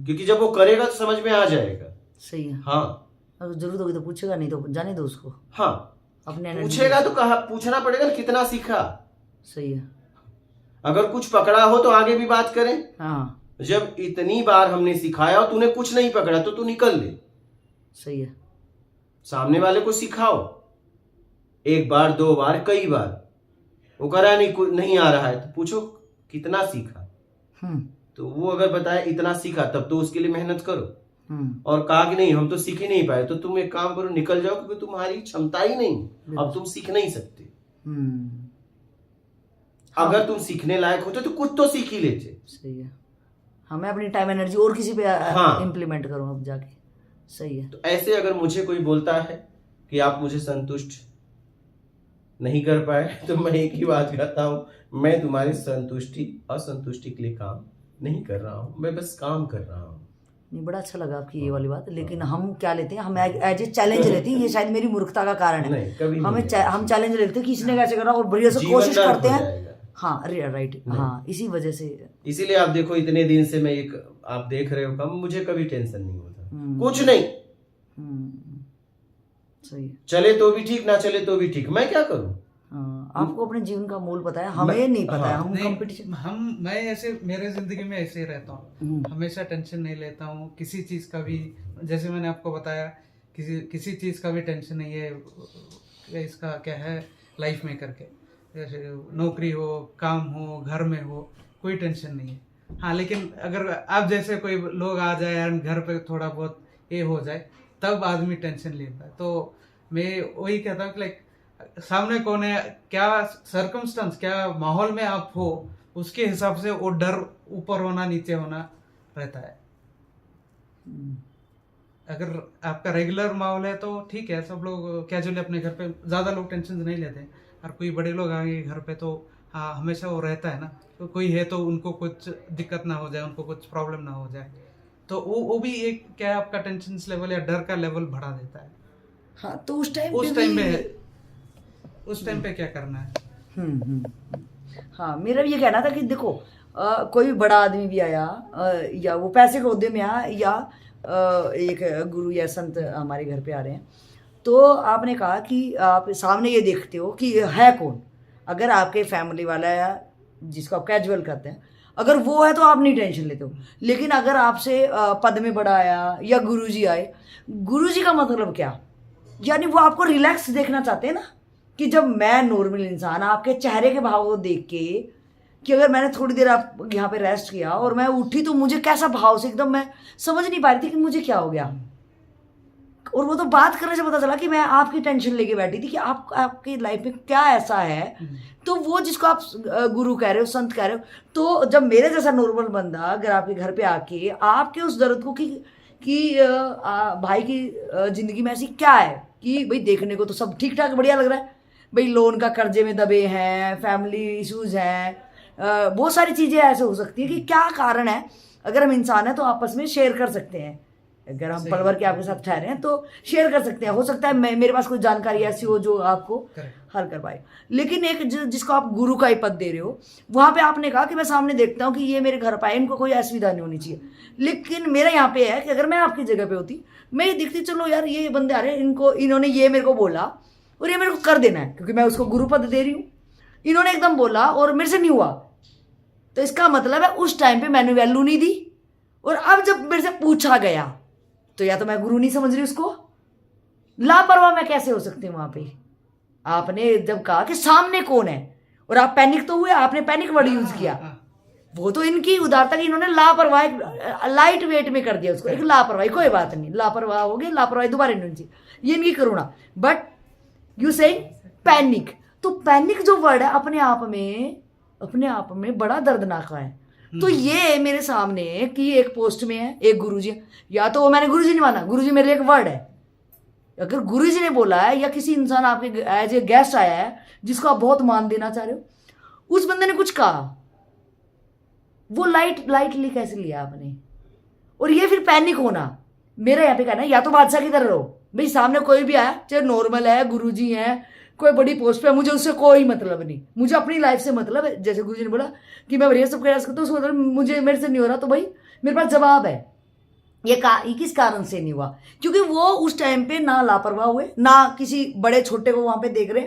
क्योंकि जब वो करेगा तो समझ में आ जाएगा। सही है। हाँ, अगर जरूरत होगी तो पूछेगा, नहीं तो जाने दो उसको। हाँ, अपने energy पूछेगा तो कहा पूछना पड़ेगा ना, कितना सीखा। सही है। अगर कुछ पकड़ा हो तो आगे भी बात करें। हाँ जब इतनी बार हमने सिखाया और तूने कुछ नहीं पकड़ा तो तू निकल ले। सही है। सामने वाले को सिखाओ, एक बार, दो बार, कई बार। वो कह रहा है नहीं आ रहा है तो पूछो कितना सीखा। तो वो अगर बताए इतना सीखा तब तो उसके लिए मेहनत करो। और कहा कि नहीं हम तो सीख ही नहीं पाए, तो तुम एक काम करो, निकल जाओ, क्योंकि तुम्हारी क्षमता ही नहीं, अब तुम सीख नहीं सकते। अगर तुम सीखने लायक होते तो कुछ तो सीख ही लेते। सही है। हमें अपनी टाइम एनर्जी और किसी पे इम्प्लीमेंट करो अब जाके। सही है। तो ऐसे अगर मुझे कोई बोलता है कि आप मुझे संतुष्ट नहीं कर पाए, तो मैं एक ही बात कहता हूँ, मैं तुम्हारी संतुष्टि असंतुष्टि के लिए काम नहीं कर रहा हूँ, मैं बस काम कर रहा हूँ। नहीं, बड़ा अच्छा लगा आपकी ये वाली बात। लेकिन हम क्या लेते हैं, हम एज ए चैलेंज लेते हैं। ये शायद मेरी मूर्खता का कारण है। नहीं, कभी हम नहीं चैलेंज लेते हैं कि इसने कैसे करा और बढ़िया से जीवन कोशिश व्यर्थ करते हो हैं। जाएगा। हाँ राइट। हाँ इसी वजह से। इसीलिए आप देखो इतने दिन से मैं आप देख रहे हो, कम मुझे कभी टेंशन नहीं होता, कुछ नहीं। सही है। चले तो भी ठीक, ना चले तो भी ठीक, मैं क्या करूं। हाँ, आपको अपने जीवन का मूल पता है, हमें नहीं पता है। हम नहीं, कंपटीशन मैं ऐसे मेरे जिंदगी में ऐसे ही रहता हूँ, हमेशा टेंशन नहीं लेता हूँ किसी चीज का भी। जैसे मैंने आपको बताया, किसी चीज का भी टेंशन नहीं है। इसका क्या है लाइफ में करके, जैसे नौकरी हो, काम हो, घर में हो, कोई टेंशन नहीं है। हाँ लेकिन अगर अब जैसे कोई लोग आ जाए और घर पे थोड़ा बहुत ये हो जाए, तब आदमी टेंशन लेता है। तो मैं वही कहता हूँ कि लाइक सामने कौन है, क्या सर्कमस्टेंस, क्या माहौल में आप हो, उसके हिसाब से वो डर ऊपर होना नीचे होना रहता है। अगर आपका रेगुलर माहौल है तो ठीक है, सब लोग कैजुअली अपने घर पे, ज़्यादा लोग टेंशन नहीं लेते हैं। और कोई बड़े लोग आएंगे घर पे तो हाँ हमेशा वो रहता है ना, तो कोई है तो उनको कुछ दिक्कत ना हो जाए, उनको कुछ प्रॉब्लम ना हो जाए, तो वो भी एक क्या है, आपका टेंशन लेवल या डर का लेवल बढ़ा देता है। हाँ तो उस टाइम पे क्या करना है। हाँ मेरा भी ये कहना था कि देखो कोई भी बड़ा आदमी भी आया या वो पैसे के ओहदे में आया या एक गुरु या संत हमारे घर पे आ रहे हैं, तो आपने कहा कि आप सामने ये देखते हो कि है कौन। अगर आपके फैमिली वाला है जिसको आप कैजुअल कहते हैं, अगर वो है तो आप नहीं टेंशन लेते हो। लेकिन अगर आपसे पद में बड़ा आया या गुरुजी आए, गुरुजी का मतलब क्या, यानी वो आपको रिलैक्स देखना चाहते हैं ना, कि जब मैं नॉर्मल इंसान आपके चेहरे के भाव को देख के, कि अगर मैंने थोड़ी देर आप यहाँ पे रेस्ट किया और मैं उठी तो मुझे कैसा भाव से एकदम, मैं समझ नहीं पा रही थी कि मुझे क्या हो गया। और वो तो बात करने से पता चला कि मैं आपकी टेंशन लेके बैठी थी कि आपकी लाइफ में क्या ऐसा है। तो वो जिसको आप गुरु कह रहे हो, संत कह रहे हो, तो जब मेरे जैसा नॉर्मल बंदा अगर आपके घर पे आके आपके उस दर्द को कि भाई की जिंदगी में ऐसी क्या है कि भाई देखने को तो सब ठीक ठाक बढ़िया लग रहा है, भाई लोन का कर्जे में दबे हैं, फैमिली इश्यूज हैं, बहुत सारी चीज़ें ऐसे हो सकती है कि क्या कारण है। अगर हम इंसान हैं तो आपस में शेयर कर सकते हैं, अगर हम पल भर के आपके साथ ठहरे हैं तो शेयर कर सकते हैं। हो सकता है मेरे पास कोई जानकारी ऐसी हो जो आपको हल कर पाए। लेकिन एक जिसको आप गुरु का ही पद दे रहे हो, वहाँ पे आपने कहा कि मैं सामने देखता हूँ कि ये मेरे घर पाए, इनको कोई असुविधा नहीं होनी चाहिए। लेकिन मेरा यहाँ पे है कि अगर मैं आपकी जगह पे होती, मैं ये दिखती, चलो यार ये बंदे आ रहे हैं, इन्होंने ये मेरे को बोला और ये मेरे को कर देना है क्योंकि मैं उसको गुरु पद दे रही हूँ। इन्होंने एकदम बोला और मेरे से नहीं हुआ, तो इसका मतलब है उस टाइम पे मैंने वैल्यू नहीं दी। और अब जब मेरे से पूछा गया तो या तो मैं गुरु नहीं समझ रही उसको, लापरवाह मैं कैसे हो सकती हूँ वहां पे। आपने जब कहा कि सामने कौन है और आप पैनिक तो हुए, आपने पैनिक वर्ड यूज किया, वो तो इनकी उदारता की, इन्होंने लापरवाही लाइट वेट में कर दिया उसको, एक लापरवाही, कोई बात नहीं, लापरवाह हो गई, लापरवाही दोबारा नहीं होनी चाहिए, ये इनकी करुणा। बट यू से पैनिक, तो पैनिक जो वर्ड है अपने आप में बड़ा दर्दनाक है। तो ये मेरे सामने कि एक पोस्ट में है, एक गुरुजी, या तो वो मैंने गुरुजी नहीं माना, गुरुजी मेरे लिए एक वर्ड है। अगर गुरुजी ने बोला है या किसी इंसान आपके एज ए गेस्ट आया है जिसको आप बहुत मान देना चाह रहे हो, उस बंदे ने कुछ कहा, वो लाइटली कैसे लिया आपने। और ये फिर पैनिक होना, मेरा यहाँ पे कहना है या तो बादशाह की तरह रहो, भाई सामने कोई भी आया, चाहे नॉर्मल है, गुरुजी है, कोई बड़ी पोस्ट पे है, मुझे उससे कोई मतलब नहीं, मुझे अपनी लाइफ से मतलब है। जैसे गुरुजी ने बोला कि मैं बढ़िया सब प्रयास करता हूँ, उसको मतलब मुझे मेरे से नहीं हो रहा, तो भाई मेरे पास जवाब है, ये किस कारण से नहीं हुआ? क्योंकि वो उस टाइम पे ना लापरवाह हुए, ना किसी बड़े छोटे को वहां पे देख रहे।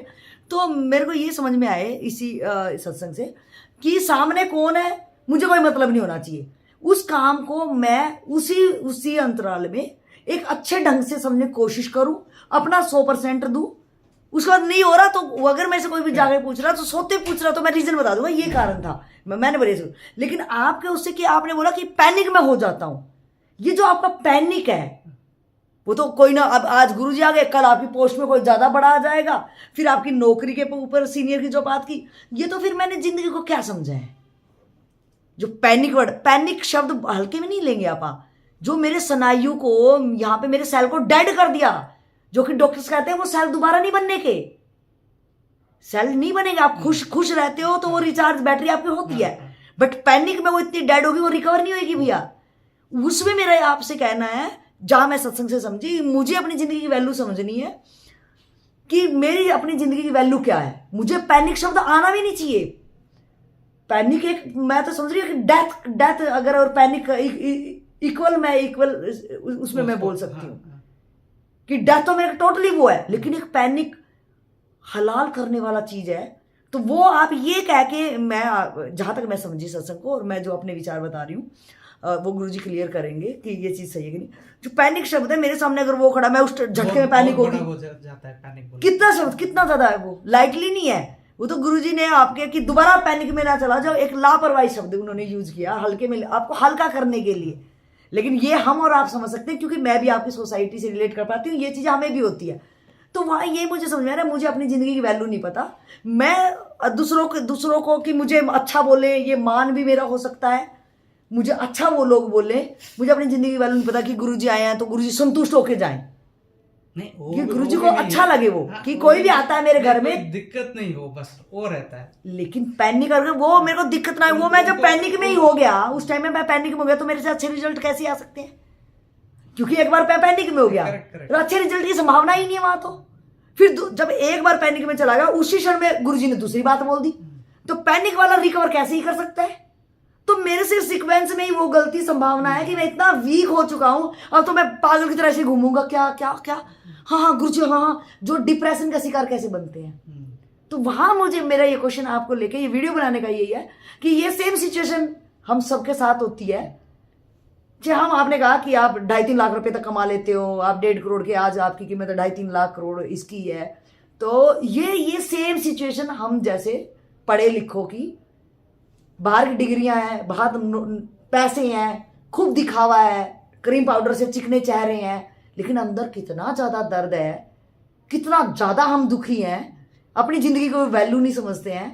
तो मेरे को ये समझ में आए इसी सत्संग से कि सामने कौन है मुझे कोई मतलब नहीं होना चाहिए। उस काम को मैं उसी अंतराल में एक अच्छे ढंग से समझने की कोशिश करूं, अपना 100% दूं। उसके बाद नहीं हो रहा तो अगर मेरे से कोई भी जाके पूछ रहा तो सोते पूछ रहा तो मैं रीजन बता दूंगा, ये कारण था, मैंने बोले। लेकिन आपके उससे कि आपने बोला कि पैनिक में हो जाता हूं, ये जो आपका पैनिक है वो तो कोई ना, अब आज गुरुजी आ गए, कल आपकी पोस्ट में कोई ज्यादा बड़ा आ जाएगा, फिर आपकी नौकरी के ऊपर सीनियर की जो बात की, ये तो फिर मैंने जिंदगी को क्या समझा है? जो पैनिक वर्ड, पैनिक शब्द हल्के में नहीं लेंगे आप। जो मेरे स्नायु को यहाँ पे मेरे सेल को डेड कर दिया, जो कि डॉक्टर्स कहते हैं वो सेल दोबारा नहीं बनने के, सेल नहीं बनेगा। आप खुश रहते हो तो वो रिचार्ज बैटरी आपकी होती है, बट पैनिक में वो इतनी डेड होगी, वो रिकवर नहीं होगी भैया। उसमें मेरा आपसे कहना है, जहां मैं सत्संग से समझी, मुझे अपनी जिंदगी की वैल्यू समझनी है कि मेरी अपनी जिंदगी की वैल्यू क्या है। मुझे पैनिक शब्द आना भी नहीं चाहिए। पैनिक एक, मैं तो समझ रही हूँ कि डेथ अगर, और पैनिक इक्वल उसमें मैं बोल सकती हूँ कि डेथ तो मेरे टोटली वो है, लेकिन एक पैनिक हलाल करने वाला चीज है। तो वो आप ये कह के, मैं जहां तक मैं समझी सत्संग को, और मैं जो अपने विचार बता रही हूँ वो गुरुजी क्लियर करेंगे कि ये चीज सही है कि नहीं। जो पैनिक शब्द है मेरे सामने अगर वो खड़ा, मैं उस झटके में पैनिक होगी, कितना शब्द कितना ज्यादा है, वो लाइटली नहीं है। वो तो गुरुजी ने आपके कि दोबारा पैनिक में ना चला जाओ, एक लापरवाही शब्द उन्होंने यूज किया हल्के में, आपको हल्का करने के लिए। लेकिन ये हम और आप समझ सकते हैं, क्योंकि मैं भी आपकी सोसाइटी से रिलेट कर पाती हूँ, ये चीज हमें भी होती है। तो वहां ये मुझे समझ में आ रहा है, मुझे अपनी जिंदगी की वैल्यू नहीं पता। मैं दूसरों को कि मुझे अच्छा बोले, ये मान भी मेरा हो सकता है, मुझे अच्छा वो लोग बोले, मुझे अपनी जिंदगी की वैल्यू नहीं पता कि गुरुजी आए हैं तो गुरुजी संतुष्ट होके जाएं, कि गुरुजी को अच्छा लगे वो, कि कोई भी आता है मेरे घर में दिक्कत नहीं हो, बस वो रहता है। लेकिन पैनिक करके वो मेरे को दिक्कत ना है, वो मैं जब पैनिक में ही हो गया, उस टाइम में मैं पैनिक में हो गया, तो मेरे से अच्छे रिजल्ट कैसे आ सकते हैं? क्योंकि एक बार पैनिक में हो गया तो अच्छे रिजल्ट की संभावना ही नहीं है वहां। तो फिर जब एक बार पैनिक में चला गया, उसी क्षण में गुरुजी ने दूसरी बात बोल दी, तो पैनिक वाला रिकवर कैसे ही कर सकता है? तो मेरे से सीक्वेंस में ही वो गलती संभावना है कि मैं इतना वीक हो चुका हूं, अब तो मैं पागल की तरह से घूमूंगा, क्या क्या क्या, हाँ गुरुजी, हाँ, जो डिप्रेशन का शिकार कैसे बनते हैं। तो वहां मुझे मेरा ये क्वेश्चन आपको लेके ये वीडियो बनाने का यही है कि ये सेम सिचुएशन हम सबके साथ होती है। जी, हम आपने कहा कि आप 2.5-3 लाख रुपए तक कमा लेते हो, आप 1.5 करोड़ के, आज आपकी कीमत 2.5-3 लाख करोड़ इसकी है। तो ये सेम सिचुएशन हम जैसे पढ़े लिखों की, बाहर की डिग्रियां हैं, बाहर पैसे हैं, खूब दिखावा है, क्रीम पाउडर से चिकने चेहरे हैं, लेकिन अंदर कितना ज्यादा दर्द है, कितना ज्यादा हम दुखी हैं, अपनी जिंदगी को वैल्यू नहीं समझते हैं।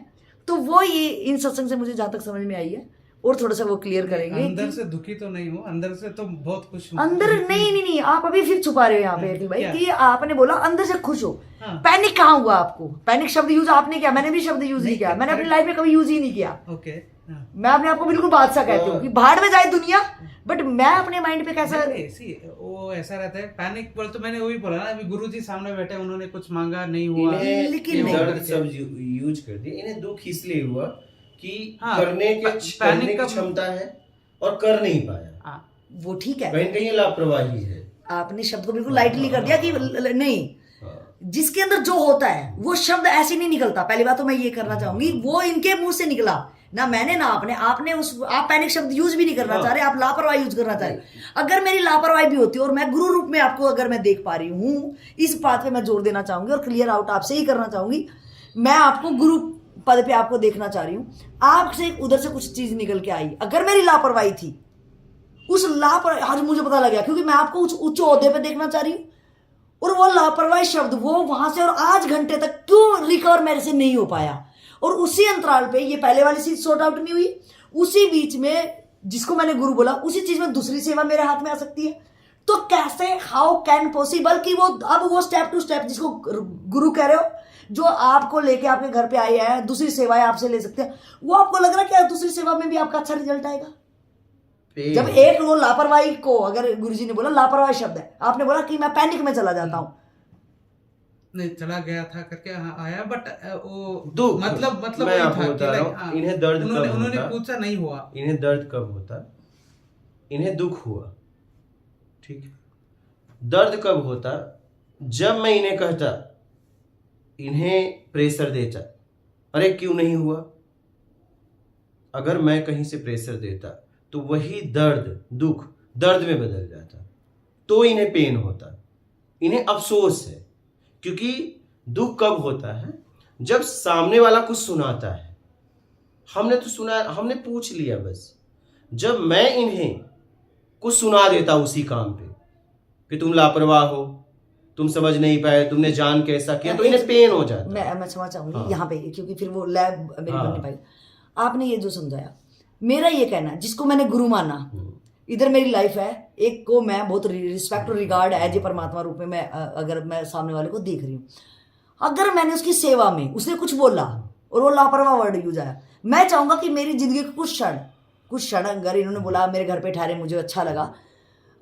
तो वो ये इन सत्संग से मुझे जहां तक समझ में आई है, और थोड़ा सा वो क्लियर करेंगे। अंदर से दुखी तो नहीं हूँ, अंदर से तो बहुत खुश हूँ। अंदर नहीं, आप अभी फिर छुपा रहे हो यहाँ पे अखिल भाई कि आपने बोला अंदर से खुश हो। पैनिक कहाँ हुआ आपको? पैनिक शब्द यूज आपने किया, मैंने भी शब्द यूज नहीं किया, मैंने अपनी लाइफ में कभी यूज ही नहीं किया। ओके, मैं अपने आप को बिल्कुल बादशाह कहती हूँ कि भाड़ में जाए दुनिया, बट मैं अपने माइंड पे कैसा, वो ऐसा रहता है पैनिक पर। तो मैंने वही बोला ना, अभी गुरुजी सामने बैठे, उन्होंने कुछ मांगा, नहीं हुआ, लेकिन दर्द सब यूज कर दिए। इन्हें दुख इसलिए हुआ कि करने की क्षमता है और कर नहीं पाया, वो ठीक है, कहीं कहीं लापरवाही है। आपने शब्द को बिल्कुल लाइटली कर दिया कि नहीं, जिसके अंदर जो होता है वो शब्द ऐसे नहीं निकलता। पहली बात तो मैं ये करना चाहूंगी, वो इनके मुंह से निकला ना, मैंने ना आपने आप पैनिक शब्द यूज भी नहीं करना चाह रहे, आप लापरवाही यूज करना चाह रहे। अगर मेरी लापरवाही भी होती है और मैं गुरु रूप में आपको अगर मैं देख पा रही हूँ, इस बात पे मैं जोर देना चाहूंगी और क्लियर आउट आपसे ही करना चाहूंगी। मैं आपको गुरु पद पे आपको देखना चाह रही हूँ, आपसे उधर से कुछ चीज निकल के आई, अगर मेरी लापरवाही थी, उस लापरवाही आज मुझे पता लग गया, क्योंकि मैं आपको उच्च ओहदे पे देखना चाह रही हूँ, और वो लापरवाही शब्द वो वहां से और आज घंटे तक क्यों रिकवर मेरे से नहीं हो पाया, और उसी अंतराल पे ये पहले वाली चीज सॉर्ट आउट नहीं हुई, उसी बीच में जिसको मैंने गुरु बोला, उसी चीज में दूसरी सेवा मेरे हाथ में आ सकती है। तो कैसे, हाउ कैन पॉसिबल कि वो अब वो स्टेप टू स्टेप जिसको गुरु कह रहे हो, जो आपको लेके आपके घर पे आई है, दूसरी सेवाएं आपसे ले सकते हैं, वो आपको लग रहा है कि दूसरी सेवा में भी आपका अच्छा रिजल्ट आएगा? जब एक वो लापरवाही को, अगर गुरुजी ने बोला लापरवाही शब्द है, आपने बोला कि मैं पैनिक में चला जाता हूं, नहीं चला गया था करके आया, बट वो दुख, मतलब मैं आपको बता रहा हूं, इन्हें दर्द कब होता, उन्होंने पूछा नहीं हुआ, इन्हें दर्द कब होता, इन्हें दुख हुआ, ठीक है। दर्द कब होता? जब मैं इन्हें कहता, इन्हें प्रेशर देता, अरे क्यों नहीं हुआ। अगर मैं कहीं से प्रेशर देता तो वही दर्द, दुख दर्द में बदल जाता, तो इन्हें पेन होता, इन्हें अफसोस है। क्योंकि दुख कब होता है? जब सामने वाला कुछ सुनाता है, हमने तो सुना, हमने पूछ लिया बस। जब मैं इन्हें कुछ सुना देता उसी काम पे कि तुम लापरवाह हो, तुम समझ नहीं पाए, तुमने जान कैसा किया, तो इन्हें पेन हो जाता। मैं क्षमा चाहूंगी हाँ। यहाँ पे, क्योंकि फिर वो लैब मेरी हाँ। बन नहीं पाई। आपने ये जो समझाया, मेरा ये कहना है, जिसको मैंने गुरु माना, इधर मेरी लाइफ है, एक को मैं बहुत रिस्पेक्ट और रिगार्ड एज ए परमात्मा रूप में मैं अगर मैं सामने वाले को देख रही हूँ, अगर मैंने उसकी सेवा में उसने कुछ बोला और वो लापरवाह वर्ड यूज आया, मैं चाहूंगा कि मेरी जिंदगी के कुछ क्षण अगर इन्होंने बोला मेरे घर पे ठहरे, मुझे अच्छा लगा,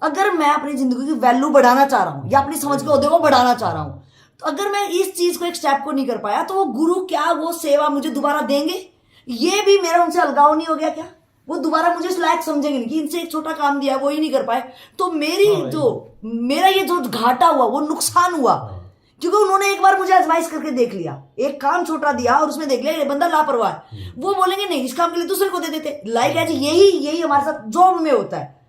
अगर मैं अपनी जिंदगी की वैल्यू बढ़ाना चाह रहा हूँ या अपनी समझ के ओहदे को बढ़ाना चाह रहा हूँ, तो अगर मैं इस चीज को, एक स्टेप को नहीं कर पाया, तो वो गुरु क्या वो सेवा मुझे दोबारा देंगे? ये भी मेरा उनसे अलगाव नहीं हो गया क्या? वो दोबारा मुझे इस लायक समझेंगे नहीं कि इनसे एक छोटा काम दिया वो ही नहीं कर पाए, तो मेरा ये जो घाटा हुआ, वो नुकसान हुआ, क्योंकि उन्होंने एक बार मुझे एडवाइस करके देख लिया, एक काम छोटा दिया और उसमें देख लिया ये बंदा लापरवाह है। वो बोलेंगे नहीं, इस काम के लिए दूसरे को दे देते, लाइक एज यही हमारे साथ जॉब में होता है।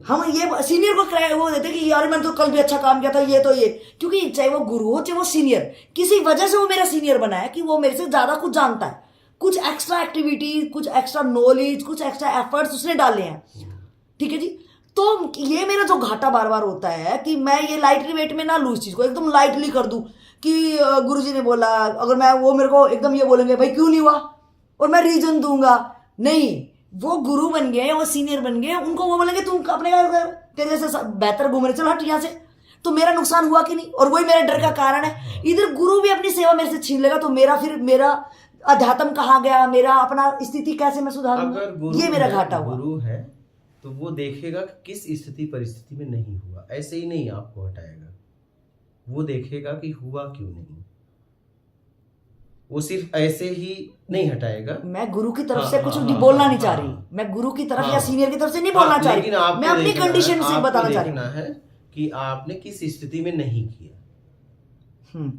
हम ये सीनियर को वो देते कि यार मैंने तो कल भी अच्छा काम किया था, ये क्योंकि चाहे वो गुरु हो चाहे वो सीनियर, किसी वजह से वो मेरा सीनियर बना है कि वो मेरे से ज्यादा कुछ जानता है, कुछ एक्स्ट्रा एक्टिविटी, कुछ एक्स्ट्रा नॉलेज, कुछ एक्स्ट्रा एफर्ट्स उसने डाले हैं। ठीक है जी। तो ये मेरा जो घाटा बार बार होता है कि मैं ये लाइटली वेट में ना लूँ, इस चीज को एकदम लाइटली कर दूं कि गुरुजी ने बोला, अगर मैं वो मेरे को एकदम ये बोलेंगे भाई क्यों नहीं हुआ और मैं रीजन दूंगा, नहीं, वो गुरु बन गए, वो सीनियर बन गए, उनको वो बोलेंगे तुम अपने तेरे से बेहतर घूम रहे, चलो हट यहाँ से, तो मेरा नुकसान हुआ कि नहीं? और वही मेरे डर का कारण है। इधर गुरु भी अपनी सेवा मेरे से छीन लेगा, तो मेरा अध्यात्म कहाँ गया, मेरा अपना स्थिति कैसे मैं सुधारूंगा? ये मेरा घाटा हुआ। गुरु है तो वो देखेगा कि किस स्थिति परिस्थिति में नहीं हुआ, ऐसे ही नहीं आपको हटाएगा, वो देखेगा कि हुआ क्यों नहीं, वो सिर्फ ऐसे ही नहीं हटाएगा। मैं गुरु की तरफ से कुछ बोलना नहीं चाह रही, मैं गुरु की तरफ या सीनियर की तरफ से नहीं बोलना चाह रही, मैं अपनी कंडीशन से बताना चाह रही है कि आपने किस स्थिति में नहीं किया,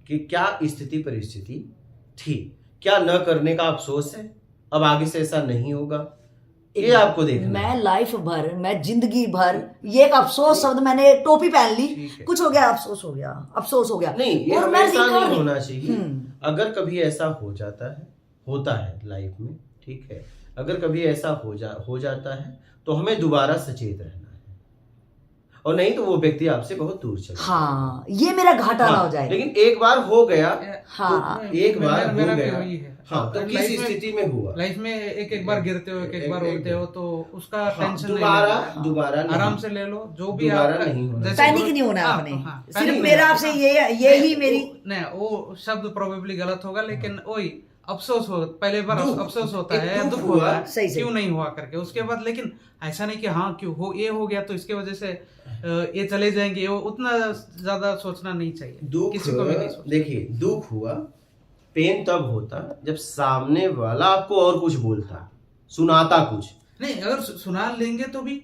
कि क्या स्थिति परिस्थिति थी, क्या न करने का अफसोस है, अब आगे से ऐसा नहीं होगा, ये आपको देखना। मैं लाइफ भर, मैं जिंदगी भर ये एक अफसोस शब्द, मैंने टोपी पहन ली, कुछ हो गया, अफसोस हो गया नहीं, ये हमेशा नहीं होना चाहिए। अगर कभी ऐसा होता है लाइफ में, ठीक है, अगर कभी ऐसा हो जाता है तो हमें दोबारा सचेत रहना है, और नहीं तो वो व्यक्ति आपसे बहुत दूर चले। हाँ, ये मेरा घाटा ना हो जाए। लेकिन एक बार हो गया, हाँ, तो एक बार हो गया, हाँ, तो तो किस स्थिति में हुआ, लाइफ में एक बार गिरते हो, एक बार उड़ते हो, तो उसका टेंशन दोबारा आराम से ले लो, जो भी दोबारा नहीं होना, पैनिक नहीं होना आपने। सिर्फ मेरा आपसे यही मेरी नहीं, वो शब्द प्रोबेबली गलत होगा, लेकिन वही अफसोस हो, पहले बार अफसोस होता है, दुख होगा क्यों नहीं हुआ करके, उसके बाद लेकिन ऐसा नहीं कि हाँ क्यों हो, ये हो गया तो इसके वजह से ये चले जाएंगे, वो उतना ज्यादा सोचना नहीं चाहिए, किसी को भी नहीं सोचना। देखिए, दुख हुआ, पेन तब होता जब सामने वाला आपको और कुछ बोलता, सुनाता कुछ नहीं, अगर सुना लेंगे तो भी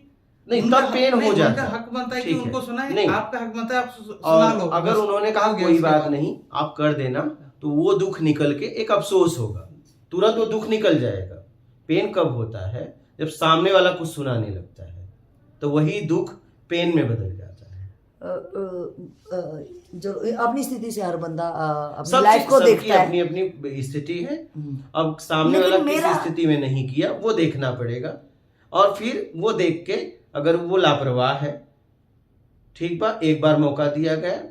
नहीं, तब पेन हो जाता, उनका हक बनता है कि उनको सुनाए, नहीं, आपका हक बनता है आप सुना लो। अगर उन्होंने कहा कोई बात नहीं आप कर देना, तो वो दुख निकल के एक अफसोस होगा, तुरंत वो दुख निकल जाएगा। पेन कब होता है? जब सामने वाला कुछ सुनाने लगता है, तो वही दुख पेन में बदल जाता है। जो अपनी स्थिति से हर बंदा अपनी लाइफ को देखता है, अपनी अपनी स्थिति है। अब सामने वाला किस स्थिति में नहीं किया वो देखना पड़ेगा, और फिर वो देख के अगर वो लापरवाह है, ठीक बा, एक बार मौका दिया गया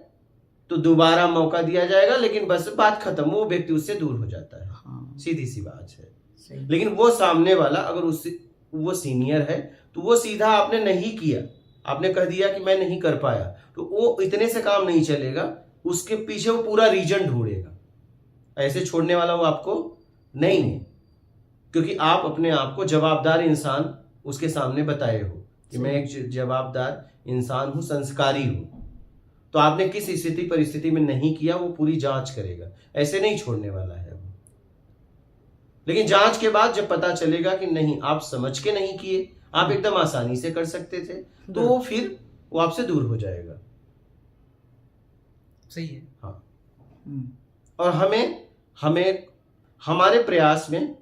तो दोबारा मौका दिया जाएगा, लेकिन बस बात खत्म, वो व्यक्ति उससे दूर हो जाता है। हाँ। सीधी सी बात है। लेकिन वो सामने वाला अगर उससे वो सीनियर है, तो वो सीधा आपने नहीं किया, आपने कह दिया कि मैं नहीं कर पाया, तो वो इतने से काम नहीं चलेगा, उसके पीछे वो पूरा रीजन ढूंढेगा। ऐसे छोड़ने वाला वो आपको नहीं है, क्योंकि आप अपने आप को जवाबदार इंसान उसके सामने बताए हो कि मैं एक जवाबदार इंसान हूं, संस्कारी हूं, तो आपने किस स्थिति परिस्थिति में नहीं किया वो पूरी जांच करेगा, ऐसे नहीं छोड़ने वाला है। लेकिन जांच के बाद जब पता चलेगा कि नहीं, आप समझ के नहीं किए, आप एकदम आसानी से कर सकते थे, तो फिर वो आपसे दूर हो जाएगा। सही है। हाँ, हम्म, और हमें हमारे प्रयास में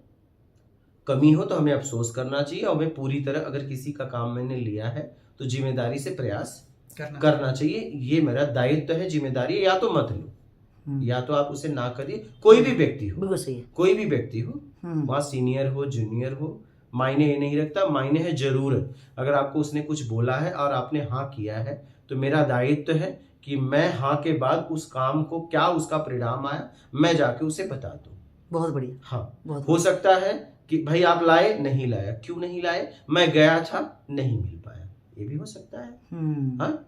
कमी हो तो हमें अफसोस करना चाहिए, और हमें पूरी तरह, अगर किसी का काम मैंने लिया है तो जिम्मेदारी से प्रयास करना चाहिए। ये मेरा दायित्व है, जिम्मेदारी है, या तो मत लो, या तो आप उसे ना करिए। कोई भी व्यक्ति हो, बिल्कुल सही है। कोई भी व्यक्ति हो, वहाँ सीनियर हो जूनियर हो, मायने ये नहीं रखता, मायने है जरूरत। अगर आपको उसने कुछ बोला है और आपने हाँ किया है, तो मेरा दायित्व है कि मैं हाँ के बाद उस काम को क्या उसका परिणाम आया मैं जाके उसे बता दूं। बहुत बढ़िया। हाँ, बहुत हो सकता है कि भाई आप लाए, नहीं लाया, क्यों नहीं लाए, मैं गया था नहीं मिल पाया, ये भी हो सकता है। हाँ,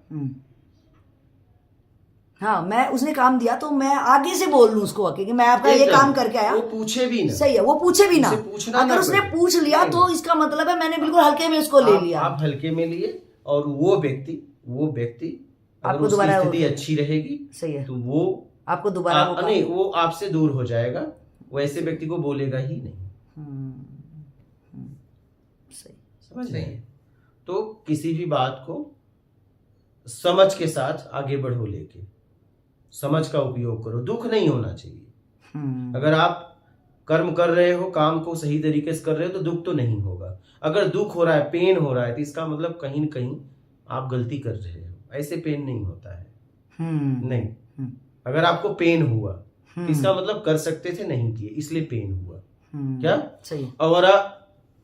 हाँ, मैं उसने काम दिया तो मैं आगे से बोल लूं उसको आके कि मैं आपका ये काम करके आया। वो पूछे भी ना। सही है, वो पूछे भी ना। उसे पूछना अगर ना उसने पड़े। पूछ लिया तो इसका मतलब है मैंने बिल्कुल हल्के में उसको ले लिया। आप हल्के में लिए, और वो व्यक्ति अगर आपको उसकी दोबारा स्थिति अच्छी रहेगी, सही है, तो वो आपको दोबारा वो नहीं, वो आपसे दूर हो जाएगा, वो ऐसे व्यक्ति को बोलेगा ही नहीं। सही। समझ रहे हैं? तो किसी भी बात को समझ के साथ आगे बढ़ो, लेके समझ का उपयोग करो, दुख नहीं होना चाहिए। अगर आप कर्म कर रहे हो, काम को सही तरीके से कर रहे हो, तो दुख तो नहीं होगा। अगर दुख हो रहा है, पेन हो रहा है, तो इसका मतलब कहीं न कहीं आप गलती कर रहे हो। ऐसे पेन नहीं होता है। नहीं, अगर आपको पेन हुआ तो इसका मतलब कर सकते थे, नहीं किए, इसलिए पेन हुआ। क्या सही। और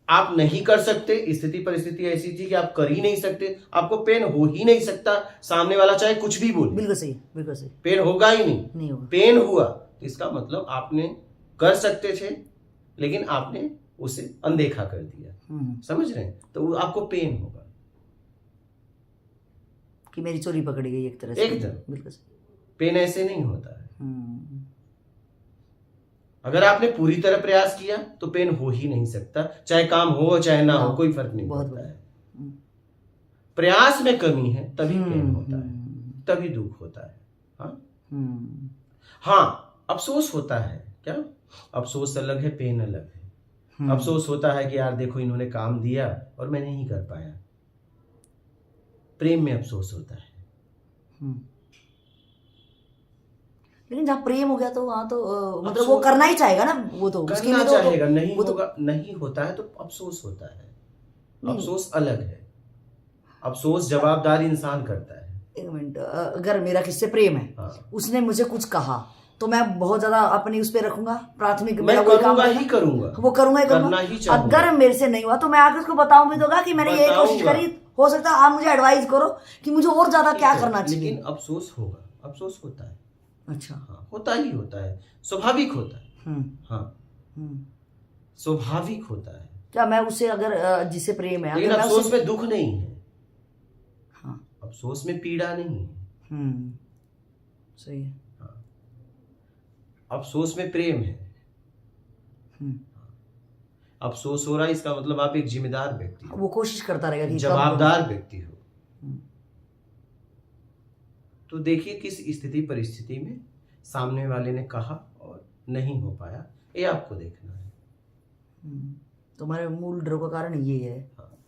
आप नहीं कर सकते, स्थिति परिस्थिति ऐसी थी कि आप कर ही नहीं सकते, आपको पेन हो ही नहीं सकता, सामने वाला चाहे कुछ भी बोले, बिल्कुल सही, बिल्कुल सही, पेन होगा ही नहीं होगा। पेन हुआ तो इसका मतलब आपने कर सकते थे, लेकिन आपने उसे अनदेखा कर दिया। समझ रहे हैं? तो आपको पेन होगा कि मेरी चोरी पकड़ी गई एक तरह से। एकदम बिल्कुल सही। पेन ऐसे नहीं होता है। अगर आपने पूरी तरह प्रयास किया तो पेन हो ही नहीं सकता, चाहे काम हो चाहे ना हो, कोई फर्क नहीं पड़ता है। प्रयास में कमी है तभी पेन होता है, तभी दुख होता है। हाँ, हाँ, अफसोस होता है। क्या अफसोस अलग है, पेन अलग है। अफसोस होता है कि यार देखो इन्होंने काम दिया और मैं नहीं कर पाया। प्रेम में अफसोस होता है। लेकिन जहाँ प्रेम हो गया तो वहां तो मतलब वो करना ही चाहेगा ना, वो तो उसके करना लिए चाहेगा, नहीं वो होगा, नहीं होता है तो अफसोस होता है। अफसोस अलग है। अफसोस जवाबदार इंसान करता है। एक मिनट, अगर मेरा किससे प्रेम है, उसने मुझे कुछ कहा तो मैं बहुत ज्यादा अपनी उस पे रखूंगा, प्राथमिक मैं करूंगा ही करूंगा, वो करूंगा ही करना ही चाहूंगा। अगर मेरे से नहीं हुआ तो मैं आगे उसको बताऊं भी दोगा कि मैंने यही कोशिश करी, हो सकता है आप मुझे एडवाइस करो कि मुझे और ज्यादा क्या करना चाहिए। लेकिन अफसोस होगा, अफसोस होता है। अच्छा, हाँ, होता ही होता है, स्वाभाविक होता है। हाँ, स्वाभाविक होता है। क्या मैं उससे अगर जिससे प्रेम है, लेकिन अफसोस में दुख नहीं है। हाँ, अफसोस में पीड़ा नहीं है। सही है। हाँ, अफसोस में प्रेम है। अफसोस हो रहा है, इसका मतलब आप एक जिम्मेदार व्यक्ति हो, वो कोशिश करता रहेगा कि जवाबदार व्यक्ति हो। तो देखिए किस स्थिति परिस्थिति में सामने वाले ने कहा और नहीं हो पाया, ये आपको देखना है। तुम्हारे मूल डर का कारण ये है। हाँ,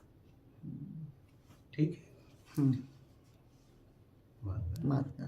ठीक है। माता